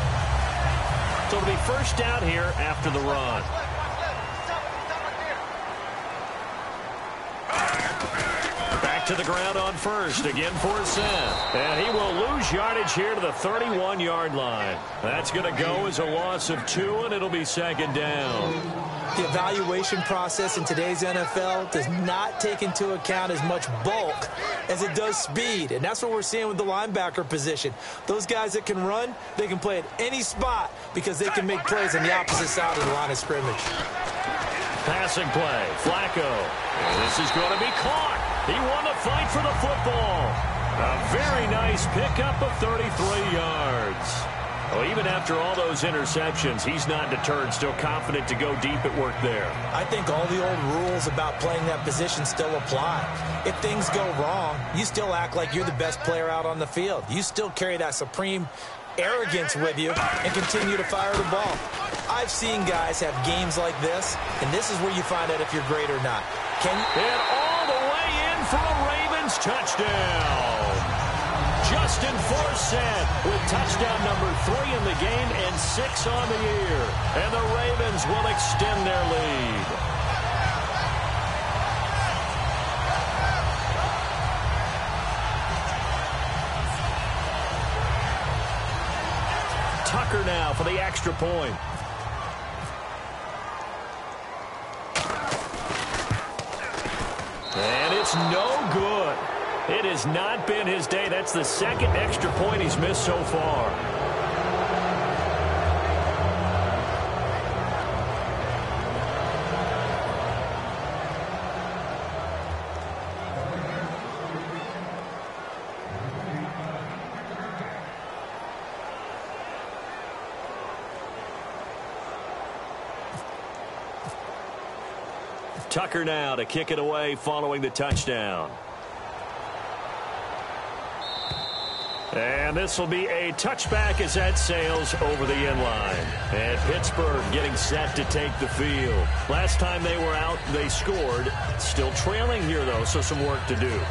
So it'll be first down here after the run. Back to the ground on first, again for a set. And he will lose yardage here to the 31-yard line. That's going to go as a loss of 2, and it'll be 2nd down. The evaluation process in today's NFL does not take into account as much bulk as it does speed. And that's what we're seeing with the linebacker position. Those guys that can run, they can play at any spot because they can make plays on the opposite side of the line of scrimmage. Passing play, Flacco. And this is going to be caught. He won the fight for the football. A very nice pickup of 33 yards. Well, even after all those interceptions, he's not deterred, still confident to go deep at work there. I think all the old rules about playing that position still apply. If things go wrong, you still act like you're the best player out on the field. You still carry that supreme arrogance with you and continue to fire the ball. I've seen guys have games like this, and this is where you find out if you're great or not. Can you? And all the way in for a Ravens touchdown. Justin Forsett with touchdown number 3 in the game and 6 on the year. And the Ravens will extend their lead. Tucker now for the extra point. And it's no good. It has not been his day. That's the second extra point he's missed so far. Tucker now to kick it away following the touchdown. And this will be a touchback as that sails over the end line. And Pittsburgh getting set to take the field. Last time they were out, they scored. Still trailing here, though, so some work to do.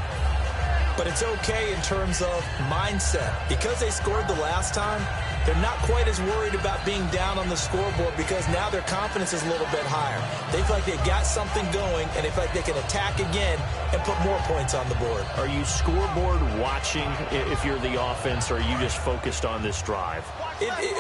But it's okay in terms of mindset. Because they scored the last time, they're not quite as worried about being down on the scoreboard because now their confidence is a little bit higher. They feel like they've got something going, and they feel like they can attack again and put more points on the board. Are you scoreboard watching if you're the offense, or are you just focused on this drive?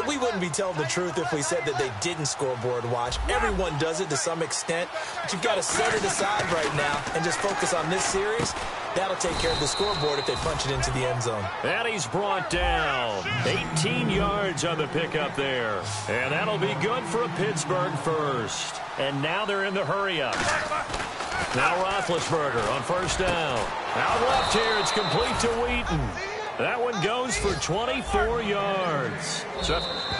We wouldn't be telling the truth if we said that they didn't scoreboard watch. Everyone does it to some extent, but you've got to set it aside right now and just focus on this series. That'll take care of the scoreboard if they punch it into the end zone. And he's brought down. 18 yards on the pickup there. And that'll be good for a Pittsburgh first. And now they're in the hurry-up. Now Roethlisberger on first down. Out left here, it's complete to Wheaton. That one goes for 24 yards.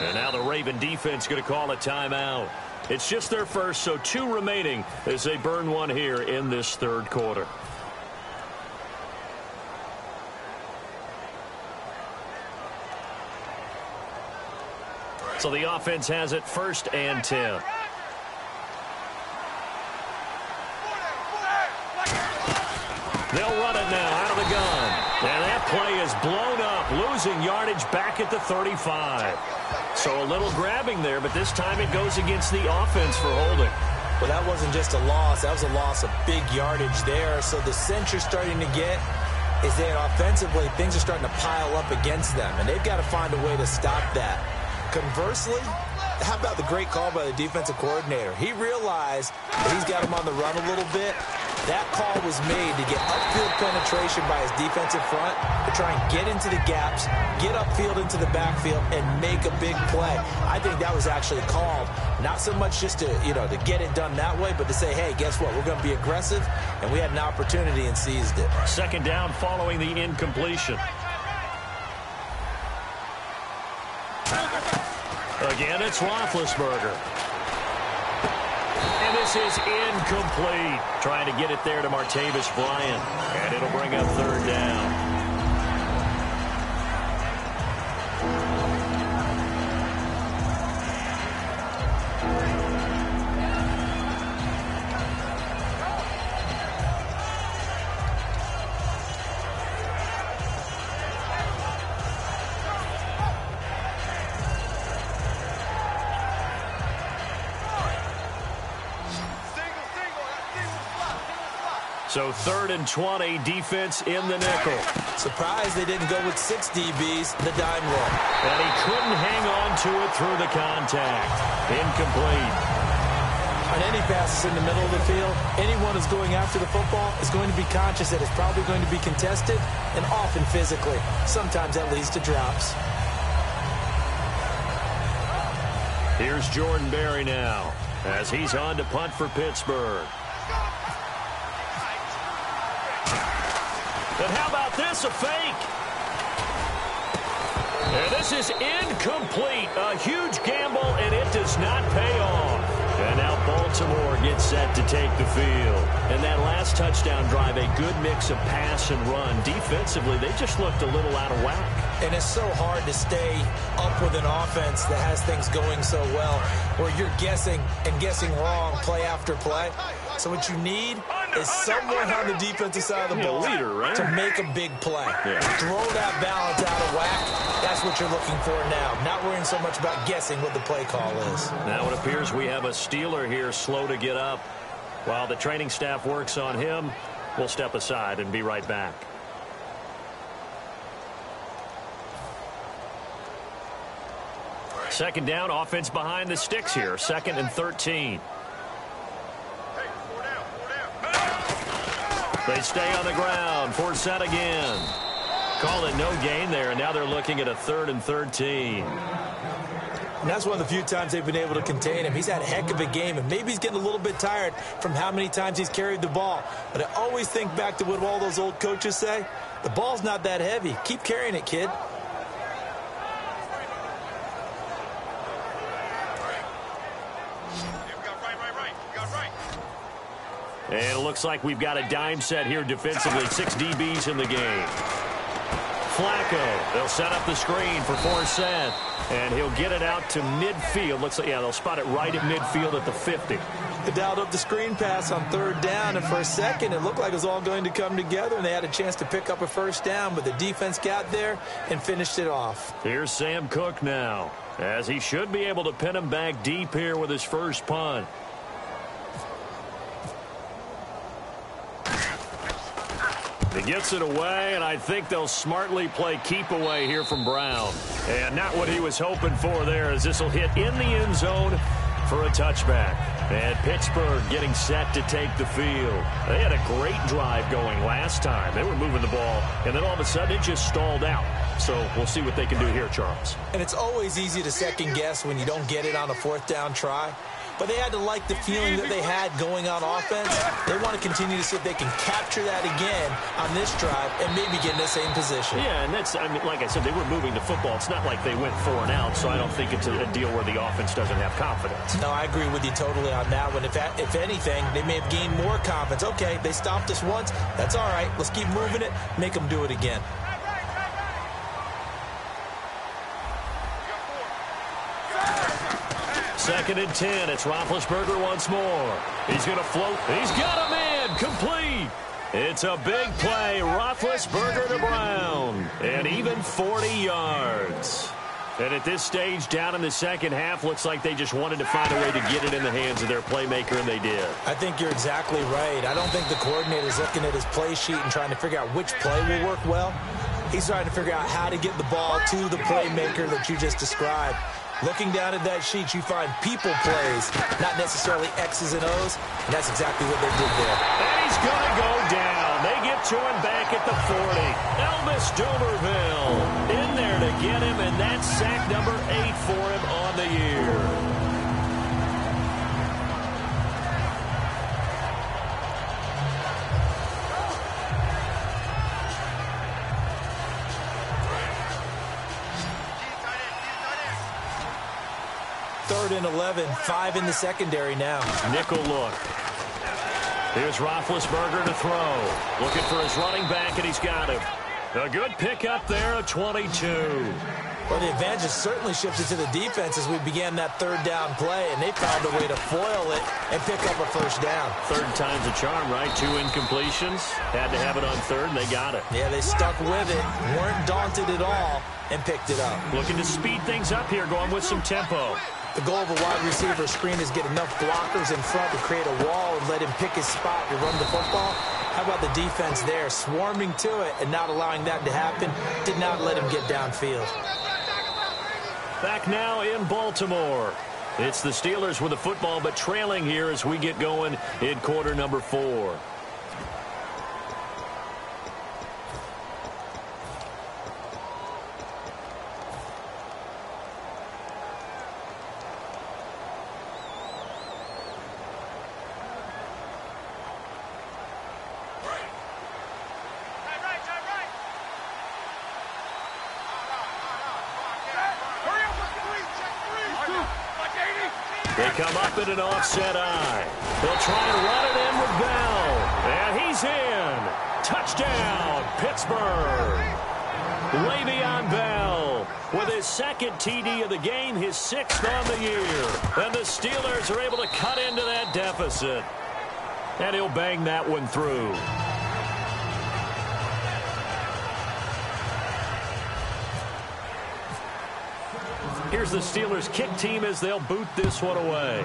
And now the Raven defense going to call a timeout. It's just their first, so 2 remaining as they burn one here in this third quarter. So the offense has it 1st and 10. They'll run it now out of the gun. And that play is blown up, losing yardage back at the 35. So a little grabbing there, but this time it goes against the offense for holding. Well, that wasn't just a loss. That was a loss of big yardage there. So the sense you're starting to get is that offensively things are starting to pile up against them, and they've got to find a way to stop that. Conversely, how about the great call by the defensive coordinator? He realized that he's got him on the run a little bit. That call was made to get upfield penetration by his defensive front to try and get into the gaps, get upfield into the backfield, and make a big play. I think that was actually called not so much just to, to get it done that way, but to say, hey, guess what? We're going to be aggressive, and we had an opportunity and seized it. Second down following the incompletion. Again, it's Roethlisberger. And this is incomplete. Trying to get it there to Martavis Bryant. And it'll bring up 3rd down. So 3rd and 20, defense in the nickel. Surprised they didn't go with 6 DBs, the dime roll. And he couldn't hang on to it through the contact. Incomplete. On any passes in the middle of the field, anyone who's going after the football is going to be conscious that it's probably going to be contested, and often physically. Sometimes that leads to drops. Here's Jordan Berry now, as he's on to punt for Pittsburgh. And how about this, a fake? And this is incomplete. A huge gamble, and it does not pay off. And now Baltimore gets set to take the field. And that last touchdown drive, a good mix of pass and run. Defensively, they just looked a little out of whack. And it's so hard to stay up with an offense that has things going so well, where you're guessing and guessing wrong play after play. So what you need is someone on the defensive side of the ball leader, right? to make a big play. Yeah. Throw that balance out of whack. That's what you're looking for now. Not worrying so much about guessing what the play call is. Now it appears we have a Steeler here slow to get up. While the training staff works on him, we'll step aside and be right back. Second down, offense behind the sticks here. 2nd and 13. They stay on the ground. Force set again. Call it no gain there, and now they're looking at a 3rd and 13. And that's one of the few times they've been able to contain him. He's had a heck of a game, and maybe he's getting a little bit tired from how many times he's carried the ball. But I always think back to what all those old coaches say. The ball's not that heavy. Keep carrying it, kid. And it looks like we've got a dime set here defensively. 6 DBs in the game. Flacco, they'll set up the screen for Forsett, and he'll get it out to midfield. Looks like, yeah, they'll spot it right at midfield at the 50. They dialed up the screen pass on 3rd down, and for a second it looked like it was all going to come together, and they had a chance to pick up a 1st down, but the defense got there and finished it off. Here's Sam Cook now, as he should be able to pin him back deep here with his first punt. He gets it away, and I think they'll smartly play keep away here from Brown. And not what he was hoping for there, as this will hit in the end zone for a touchback. And Pittsburgh getting set to take the field. They had a great drive going last time. They were moving the ball, and then all of a sudden it just stalled out. So we'll see what they can do here, Charles. And it's always easy to second guess when you don't get it on a 4th down try. But they had to like the feeling that they had going on offense. They want to continue to see if they can capture that again on this drive and maybe get in the same position. Yeah, and that's, I mean, like I said, they were moving the football. It's not like they went 4 and out, so I don't think it's a deal where the offense doesn't have confidence. No, I agree with you totally on that one. If anything, they may have gained more confidence. Okay, they stopped us once. That's all right. Let's keep moving it. Make them do it again. Second and 10. It's Roethlisberger once more. He's going to float. He's got him in. Complete. It's a big play. Roethlisberger to Brown. And even 40 yards. And at this stage, down in the second half, looks like they just wanted to find a way to get it in the hands of their playmaker, and they did. I think you're exactly right. I don't think the coordinator's looking at his play sheet and trying to figure out which play will work well. He's trying to figure out how to get the ball to the playmaker that you just described. Looking down at that sheet, you find people plays, not necessarily X's and O's, and that's exactly what they did there. And he's going to go down. They get to him back at the 40. Elvis Dumerville in there to get him, and that's sack number 8 for him on the year. Third and 11, 5 in the secondary now. Nickel look. Here's Roethlisberger to throw. Looking for his running back, and he's got him. A good pickup there at 22. Well, the advantage certainly shifted to the defense as we began that 3rd down play, and they found a way to foil it and pick up a 1st down. 3rd time's a charm, right? 2 incompletions. Had to have it on 3rd, and they got it. Yeah, they stuck with it, weren't daunted at all, and picked it up. Looking to speed things up here, going with some tempo. The goal of a wide receiver screen is get enough blockers in front to create a wall and let him pick his spot to run the football. How about the defense there, swarming to it and not allowing that to happen? Did not let him get downfield. Back now in Baltimore. It's the Steelers with the football, but trailing here as we get going in quarter number 4. They come up in an offset eye. They'll try and run it in with Bell. And he's in. Touchdown, Pittsburgh. Le'Veon Bell with his 2nd TD of the game, his 6th on the year. And the Steelers are able to cut into that deficit. And he'll bang that one through. Here's the Steelers' kick team as they'll boot this one away.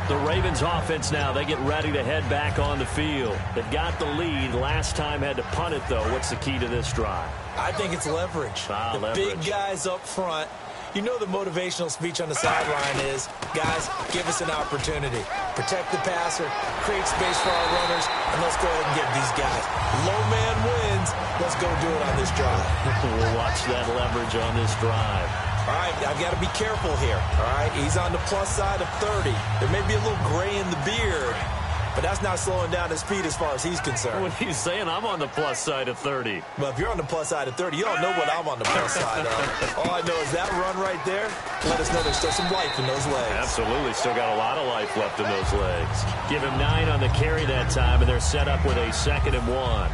The Ravens offense now, they get ready to head back on the field. They've got the lead. Last time had to punt it, though. What's the key to this drive? I think it's leverage. Leverage. Big guys up front. You know the motivational speech on the sideline is, guys, give us an opportunity. Protect the passer, create space for our runners, and let's go ahead and get these guys. Low man wins. Let's go do it on this drive. We'll watch that leverage on this drive. All right, I've got to be careful here. All right, he's on the plus side of 30. There may be a little gray in the beard, but that's not slowing down his speed as far as he's concerned. What he's saying, I'm on the plus side of 30. Well, if you're on the plus side of 30, you don't know what I'm on the plus side of. All I know is that run right there, let us know there's still some life in those legs. Absolutely, still got a lot of life left in those legs. Give him 9 on the carry that time, and they're set up with a 2nd and 1.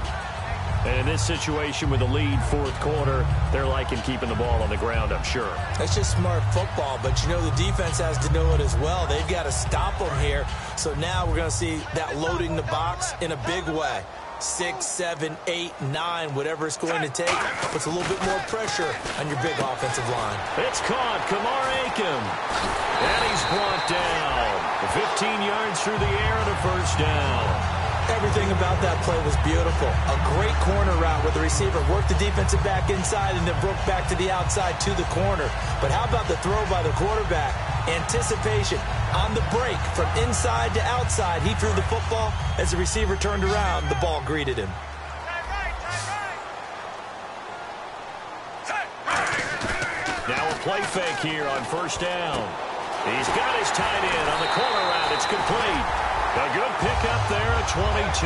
And in this situation with the lead, fourth quarter, they're liking keeping the ball on the ground, I'm sure. That's just smart football, but you know the defense has to know it as well. They've got to stop them here. So now we're going to see that loading the box in a big way. 6, 7, 8, 9, whatever it's going to take, puts a little bit more pressure on your big offensive line. It's caught. Kamar Aiken. And he's brought down. 15 yards through the air and a first down. Everything about that play was beautiful. A great corner route where the receiver worked the defensive back inside and then broke back to the outside to the corner. But how about the throw by the quarterback? Anticipation on the break from inside to outside. He threw the football. As the receiver turned around, the ball greeted him. Now a play fake here on first down. He's got his tight end on the corner route. It's complete. A good pickup there at 22.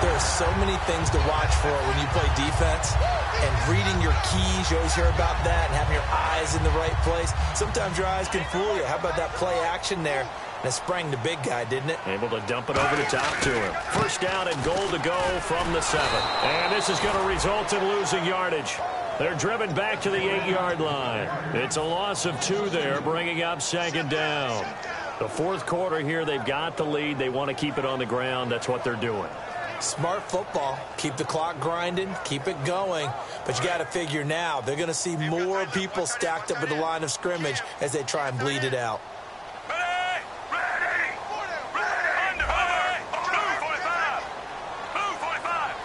There are so many things to watch for when you play defense. And reading your keys, you always hear about that, and having your eyes in the right place. Sometimes your eyes can fool you. How about that play action there? And it sprang the big guy, didn't it? Able to dump it over the top to him. First down and goal to go from the 7. And this is going to result in losing yardage. They're driven back to the 8-yard line. It's a loss of 2 there, bringing up 2nd down. The fourth quarter here, they've got the lead. They want to keep it on the ground. That's what they're doing. Smart football. Keep the clock grinding. Keep it going. But you got to figure now, they're going to see more people stacked up at the line of scrimmage as they try and bleed it out. Ready! Ready! Under! Move 45! Move 45!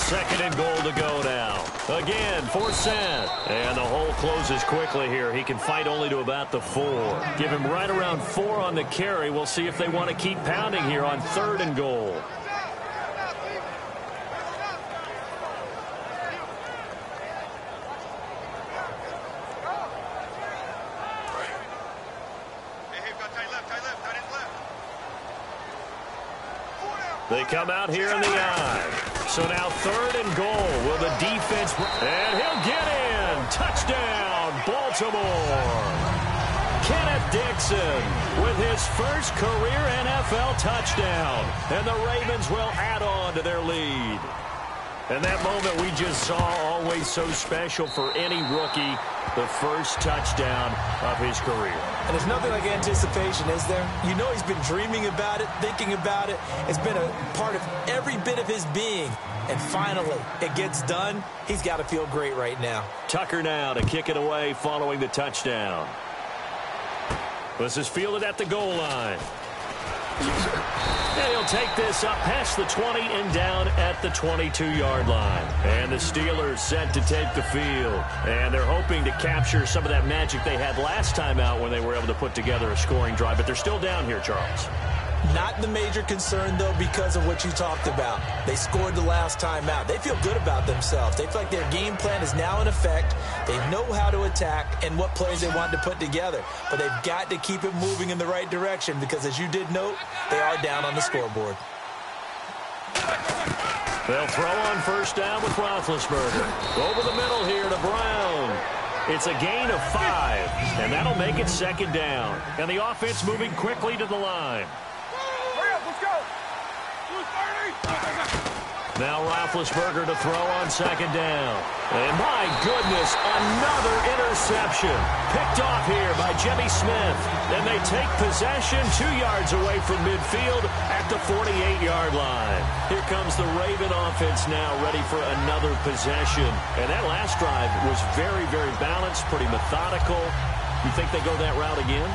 2nd and goal to go now. Again, 4th set. And the hole closes quickly here. He can fight only to about the 4. Give him right around 4 on the carry. We'll see if they want to keep pounding here on 3rd and goal. They come out here in the eye. So now 3rd and goal. Will the defense... And he'll get in. Touchdown, Baltimore. Kenneth Dixon with his first career NFL touchdown. And the Ravens will add on to their lead. And that moment we just saw, always so special for any rookie, the first touchdown of his career. And there's nothing like anticipation, is there? You know he's been dreaming about it, thinking about it. It's been a part of every bit of his being. And finally, it gets done. He's got to feel great right now. Tucker now to kick it away following the touchdown. This is fielded at the goal line. And he'll take this up past the 20 and down at the 22-yard line. And the Steelers set to take the field. And they're hoping to capture some of that magic they had last time out when they were able to put together a scoring drive. But they're still down here, Charles. Not the major concern, though, because of what you talked about. They scored the last time out. They feel good about themselves. They feel like their game plan is now in effect. They know how to attack and what plays they want to put together. But they've got to keep it moving in the right direction because, as you did note, they are down on the scoreboard. They'll throw on first down with Roethlisberger. Over the middle here to Brown. It's a gain of 5, and that'll make it 2nd down. And the offense moving quickly to the line. Now Roethlisberger to throw on second down. And my goodness, another interception. Picked off here by Jimmy Smith. And they take possession 2 yards away from midfield at the 48-yard line. Here comes the Raven offense now, ready for another possession. And that last drive was very, very balanced, pretty methodical. You think they go that route again?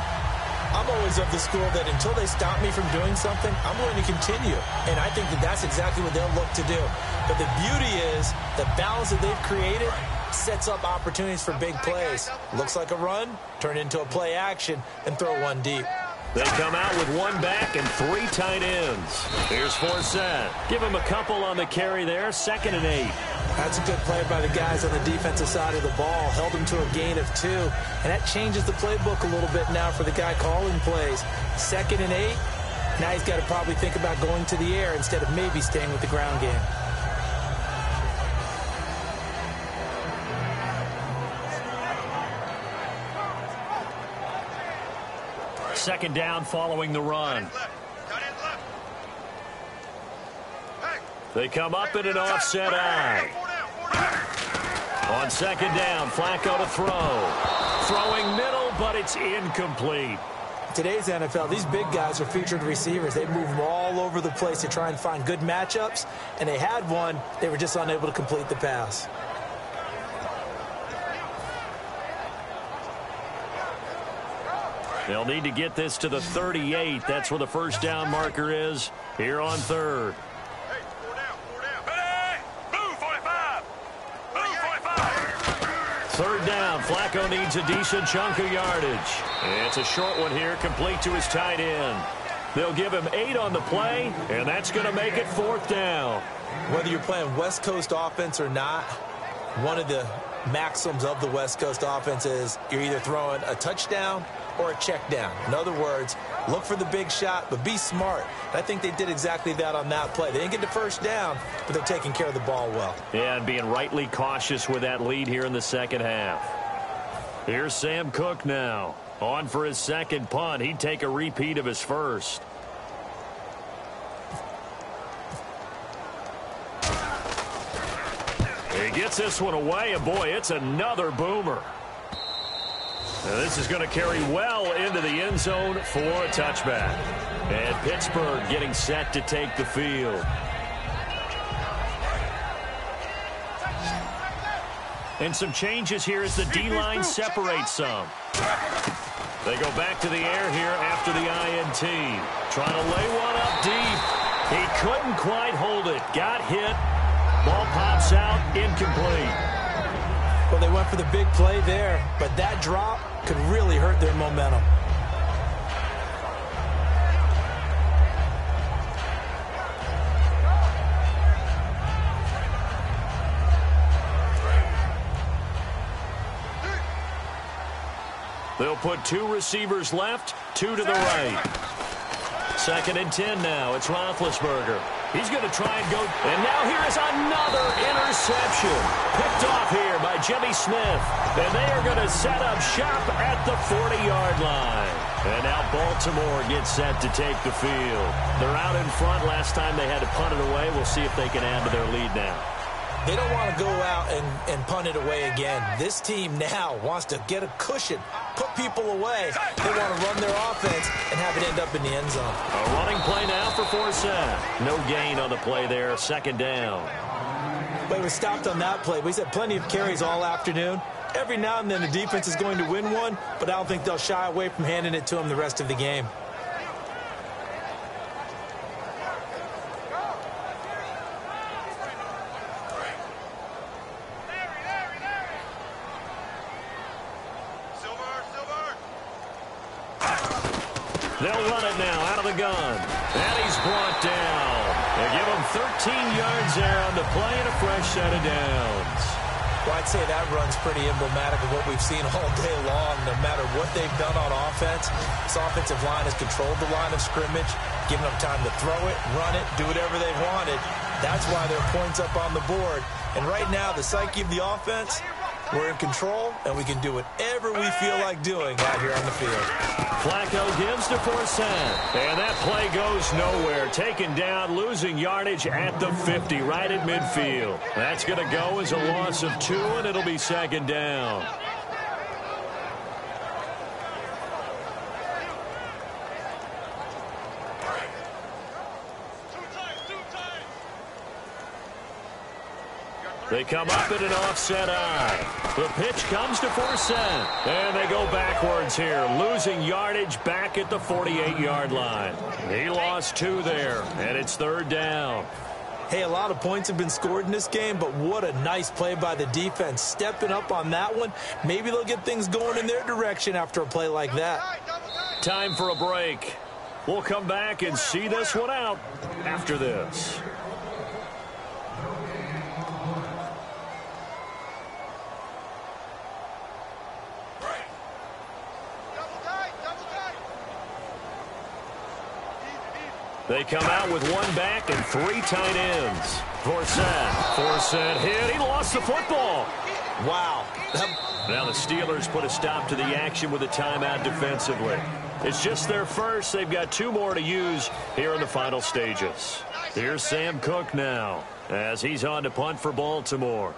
I'm always of the school that until they stop me from doing something, I'm going to continue. And I think that that's exactly what they'll look to do. But the beauty is the balance that they've created sets up opportunities for big plays. Looks like a run, turn into a play action, and throw one deep. They come out with one back and 3 tight ends. Here's Forsett. Give him a couple on the carry there, 2nd and 8. That's a good play by the guys on the defensive side of the ball. Held him to a gain of 2. And that changes the playbook a little bit now for the guy calling plays. 2nd and 8. Now he's got to probably think about going to the air instead of maybe staying with the ground game. Second down following the run. They come up in an offset eye. On second down, Flacco to throw. Throwing middle, but it's incomplete. Today's NFL, these big guys are featured receivers. They move them all over the place to try and find good matchups, and they had one. They were just unable to complete the pass. They'll need to get this to the 38. That's where the first down marker is here on 3rd. Third down, Flacco needs a decent chunk of yardage. It's a short one here, complete to his tight end. They'll give him 8 on the play, and that's going to make it 4th down. Whether you're playing West Coast offense or not, one of the maxims of the West Coast offense is you're either throwing a touchdown or a check down. In other words, look for the big shot, but be smart. And I think they did exactly that on that play. They didn't get the first down, but they're taking care of the ball well. Yeah, and being rightly cautious with that lead here in the second half. Here's Sam Cook now. On for his second punt. He'd take a repeat of his first. He gets this one away, and boy, it's another boomer. Now this is going to carry well into the end zone for a touchback. And Pittsburgh getting set to take the field. And some changes here as the D-line separates some. They go back to the air here after the INT. Trying to lay one up deep. He couldn't quite hold it. Got hit. Ball pops out, incomplete. Well, they went for the big play there, but that drop could really hurt their momentum. They'll put 2 receivers left, 2 to the right. 2nd and 10 now. It's Roethlisberger. He's going to try and go. And now here is another interception. Picked off here by Jimmy Smith. And they are going to set up shop at the 40-yard line. And now Baltimore gets set to take the field. They're out in front. Last time they had to punt it away. We'll see if they can add to their lead now. They don't want to go out and punt it away again. This team now wants to get a cushion, put people away. They want to run their offense and have it end up in the end zone. A running play now for Forsett. No gain on the play there, 2nd down. But he was stopped on that play. We've had plenty of carries all afternoon. Every now and then the defense is going to win one, but I don't think they'll shy away from handing it to him the rest of the game. They'll run it now out of the gun. And he's brought down. They give him 13 yards there on the play and a fresh set of downs. Well, I'd say that run's pretty emblematic of what we've seen all day long. No matter what they've done on offense, this offensive line has controlled the line of scrimmage, given them time to throw it, run it, do whatever they've wanted. That's why there are points up on the board. And right now, the psyche of the offense, We're in control, and we can do whatever we feel like doing out here on the field. Flacco gives to Forsett. And that play goes nowhere. Taken down, losing yardage at the 50, right at midfield. That's going to go as a loss of 2, and it'll be second down. They come up in an offset eye. The pitch comes to Forsett. And they go backwards here, losing yardage back at the 48-yard line. He lost 2 there, and it's third down. Hey, a lot of points have been scored in this game, but what a nice play by the defense. Stepping up on that one. Maybe they'll get things going in their direction after a play like that. Time for a break. We'll come back and see this one out after this. They come out with 1 back and 3 tight ends. Forsett hit. He lost the football. Wow. Now the Steelers put a stop to the action with a timeout defensively. It's just their first. They've got 2 more to use here in the final stages. Here's Sam Cook now as he's on to punt for Baltimore.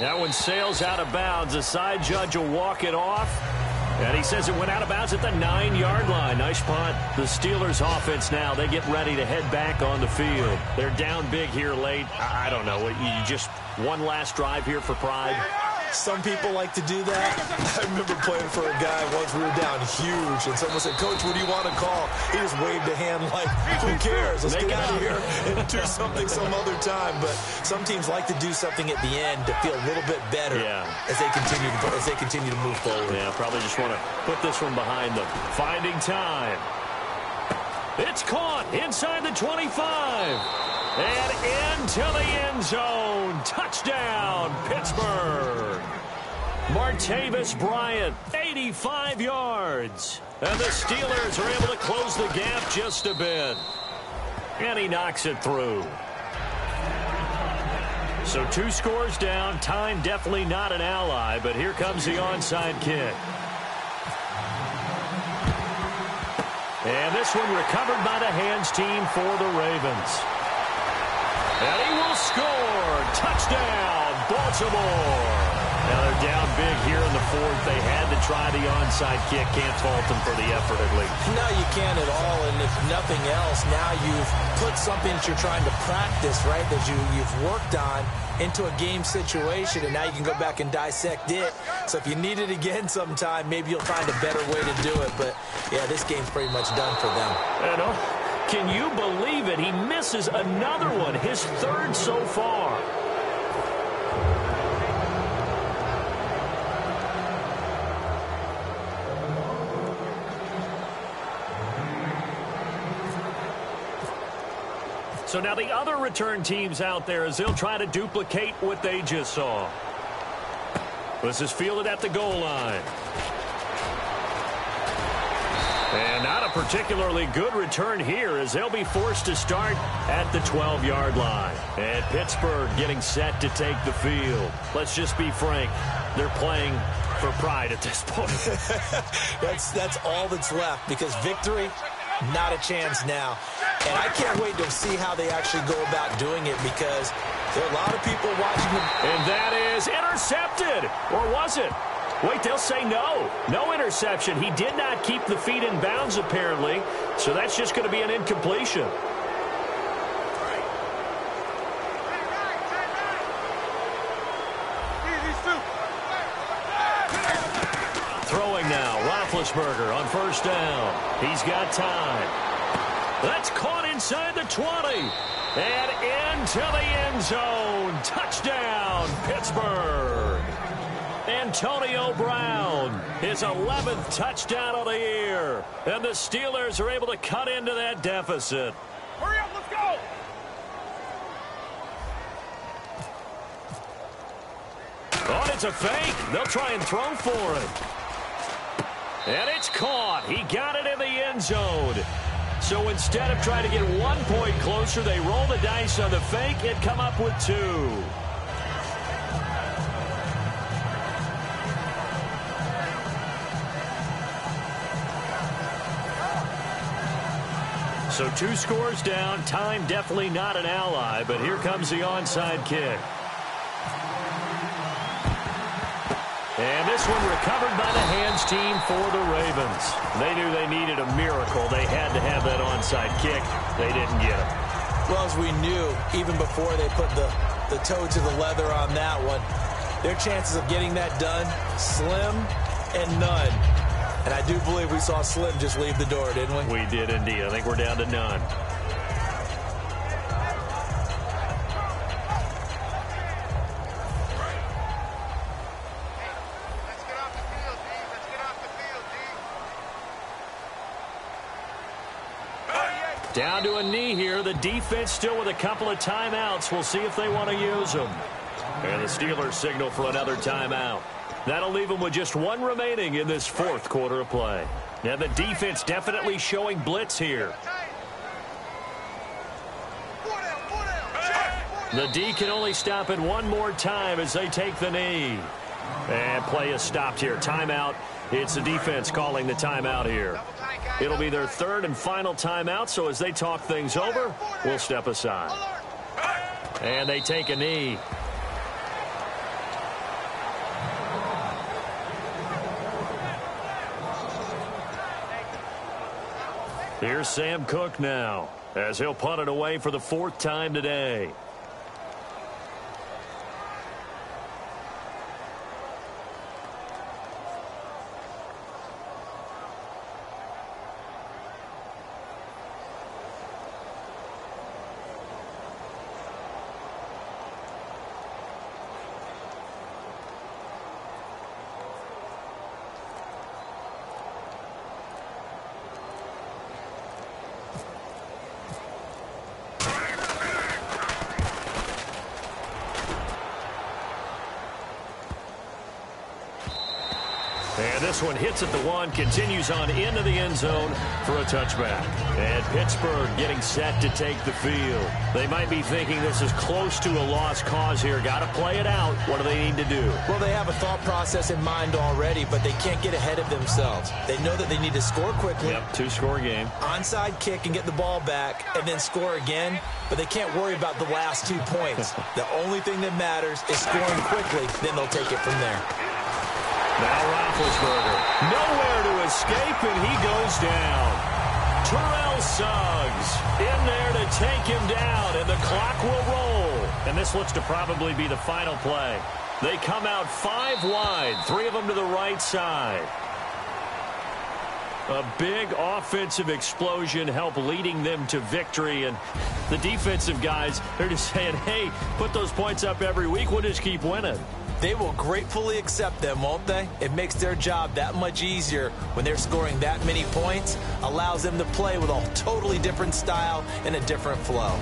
That one sails out of bounds. The side judge will walk it off. And he says it went out of bounds at the 9-yard line. Nice punt. The Steelers offense now, they get ready to head back on the field. They're down big here late. I don't know. You just one last drive here for pride? Some people like to do that. I remember playing for a guy once. We were down huge, and someone said, "Coach, what do you want to call?" He just waved a hand like, "Who cares? Let's get out of here and do something some other time." But some teams like to do something at the end to feel a little bit better as they continue to move forward. Yeah, probably just want to put this one behind them. Finding time. It's caught inside the 25. And into the end zone. Touchdown, Pittsburgh. Martavis Bryant, 85 yards. And the Steelers are able to close the gap just a bit. And he knocks it through. So 2 scores down. Time definitely not an ally, but here comes the onside kick. And this one recovered by the hands team for the Ravens. And he will score. Touchdown, Baltimore. Now they're down big here in the 4th. They had to try the onside kick. Can't fault them for the effort at least. No, you can't at all. And if nothing else, now you've put something that you're trying to practice, right, that you've worked on into a game situation, and now you can go back and dissect it. So if you need it again sometime, maybe you'll find a better way to do it. But, yeah, this game's pretty much done for them. Can you believe it? He misses another one, his 3rd so far. So now the other return teams out there as they'll try to duplicate what they just saw. This is fielded at the goal line. And not a particularly good return here as they'll be forced to start at the 12-yard line. And Pittsburgh getting set to take the field. Let's just be frank. They're playing for pride at this point. That's all that's left because victory, not a chance now. And I can't wait to see how they actually go about doing it because there are a lot of people watching them. And that is intercepted. Or was it? Wait, they'll say no. No interception. He did not keep the feet in bounds, apparently. So that's just going to be an incompletion. Throwing now, Roethlisberger on 1st down. He's got time. That's caught inside the 20. And into the end zone. Touchdown, Pittsburgh. Antonio Brown, his 11th touchdown of the year. And the Steelers are able to cut into that deficit. Hurry up, let's go! Oh, it's a fake. They'll try and throw for it. And it's caught. He got it in the end zone. So instead of trying to get 1 point closer, they roll the dice on the fake and come up with 2. So 2 scores down. Time definitely not an ally, but here comes the onside kick. And this one recovered by the hands team for the Ravens. They knew they needed a miracle. They had to have that onside kick. They didn't get it. Well, as we knew, even before they put the toe to the leather on that one, their chances of getting that done, slim and none. And I do believe we saw Slim just leave the door, didn't we? We did indeed. I think we're down to none. Down to a knee here. The defense still with a couple of timeouts. We'll see if they want to use them. And the Steelers signal for another timeout. That'll leave them with just 1 remaining in this 4th quarter of play. And the defense definitely showing blitz here. The D can only stop it 1 more time as they take the knee. And play is stopped here. Timeout. It's the defense calling the timeout here. It'll be their 3rd and final timeout, so as they talk things over, we'll step aside. And they take a knee. Here's Sam Cook now, as he'll punt it away for the 4th time today. And this one hits at the 1, continues on into the end zone for a touchback. And Pittsburgh getting set to take the field. They might be thinking this is close to a lost cause here. Got to play it out. What do they need to do? Well, they have a thought process in mind already, but they can't get ahead of themselves. They know that they need to score quickly. Yep, 2-score game. Onside kick and get the ball back and then score again, but they can't worry about the last 2 points. The only thing that matters is scoring quickly, then they'll take it from there. Now Roethlisberger, nowhere to escape, and he goes down. Terrell Suggs in there to take him down, and the clock will roll. And this looks to probably be the final play. They come out 5 wide, 3 of them to the right side. A big offensive explosion help leading them to victory. And the defensive guys, they're just saying, hey, put those points up every week. We'll just keep winning. They will gratefully accept them, won't they? It makes their job that much easier when they're scoring that many points. Allows them to play with a totally different style and a different flow.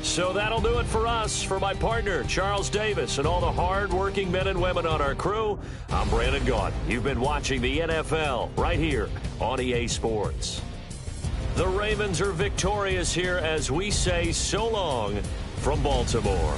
So that'll do it for us. For my partner, Charles Davis, and all the hard-working men and women on our crew, I'm Brandon Gaudin. You've been watching the NFL right here on EA Sports. The Ravens are victorious here as we say so long from Baltimore.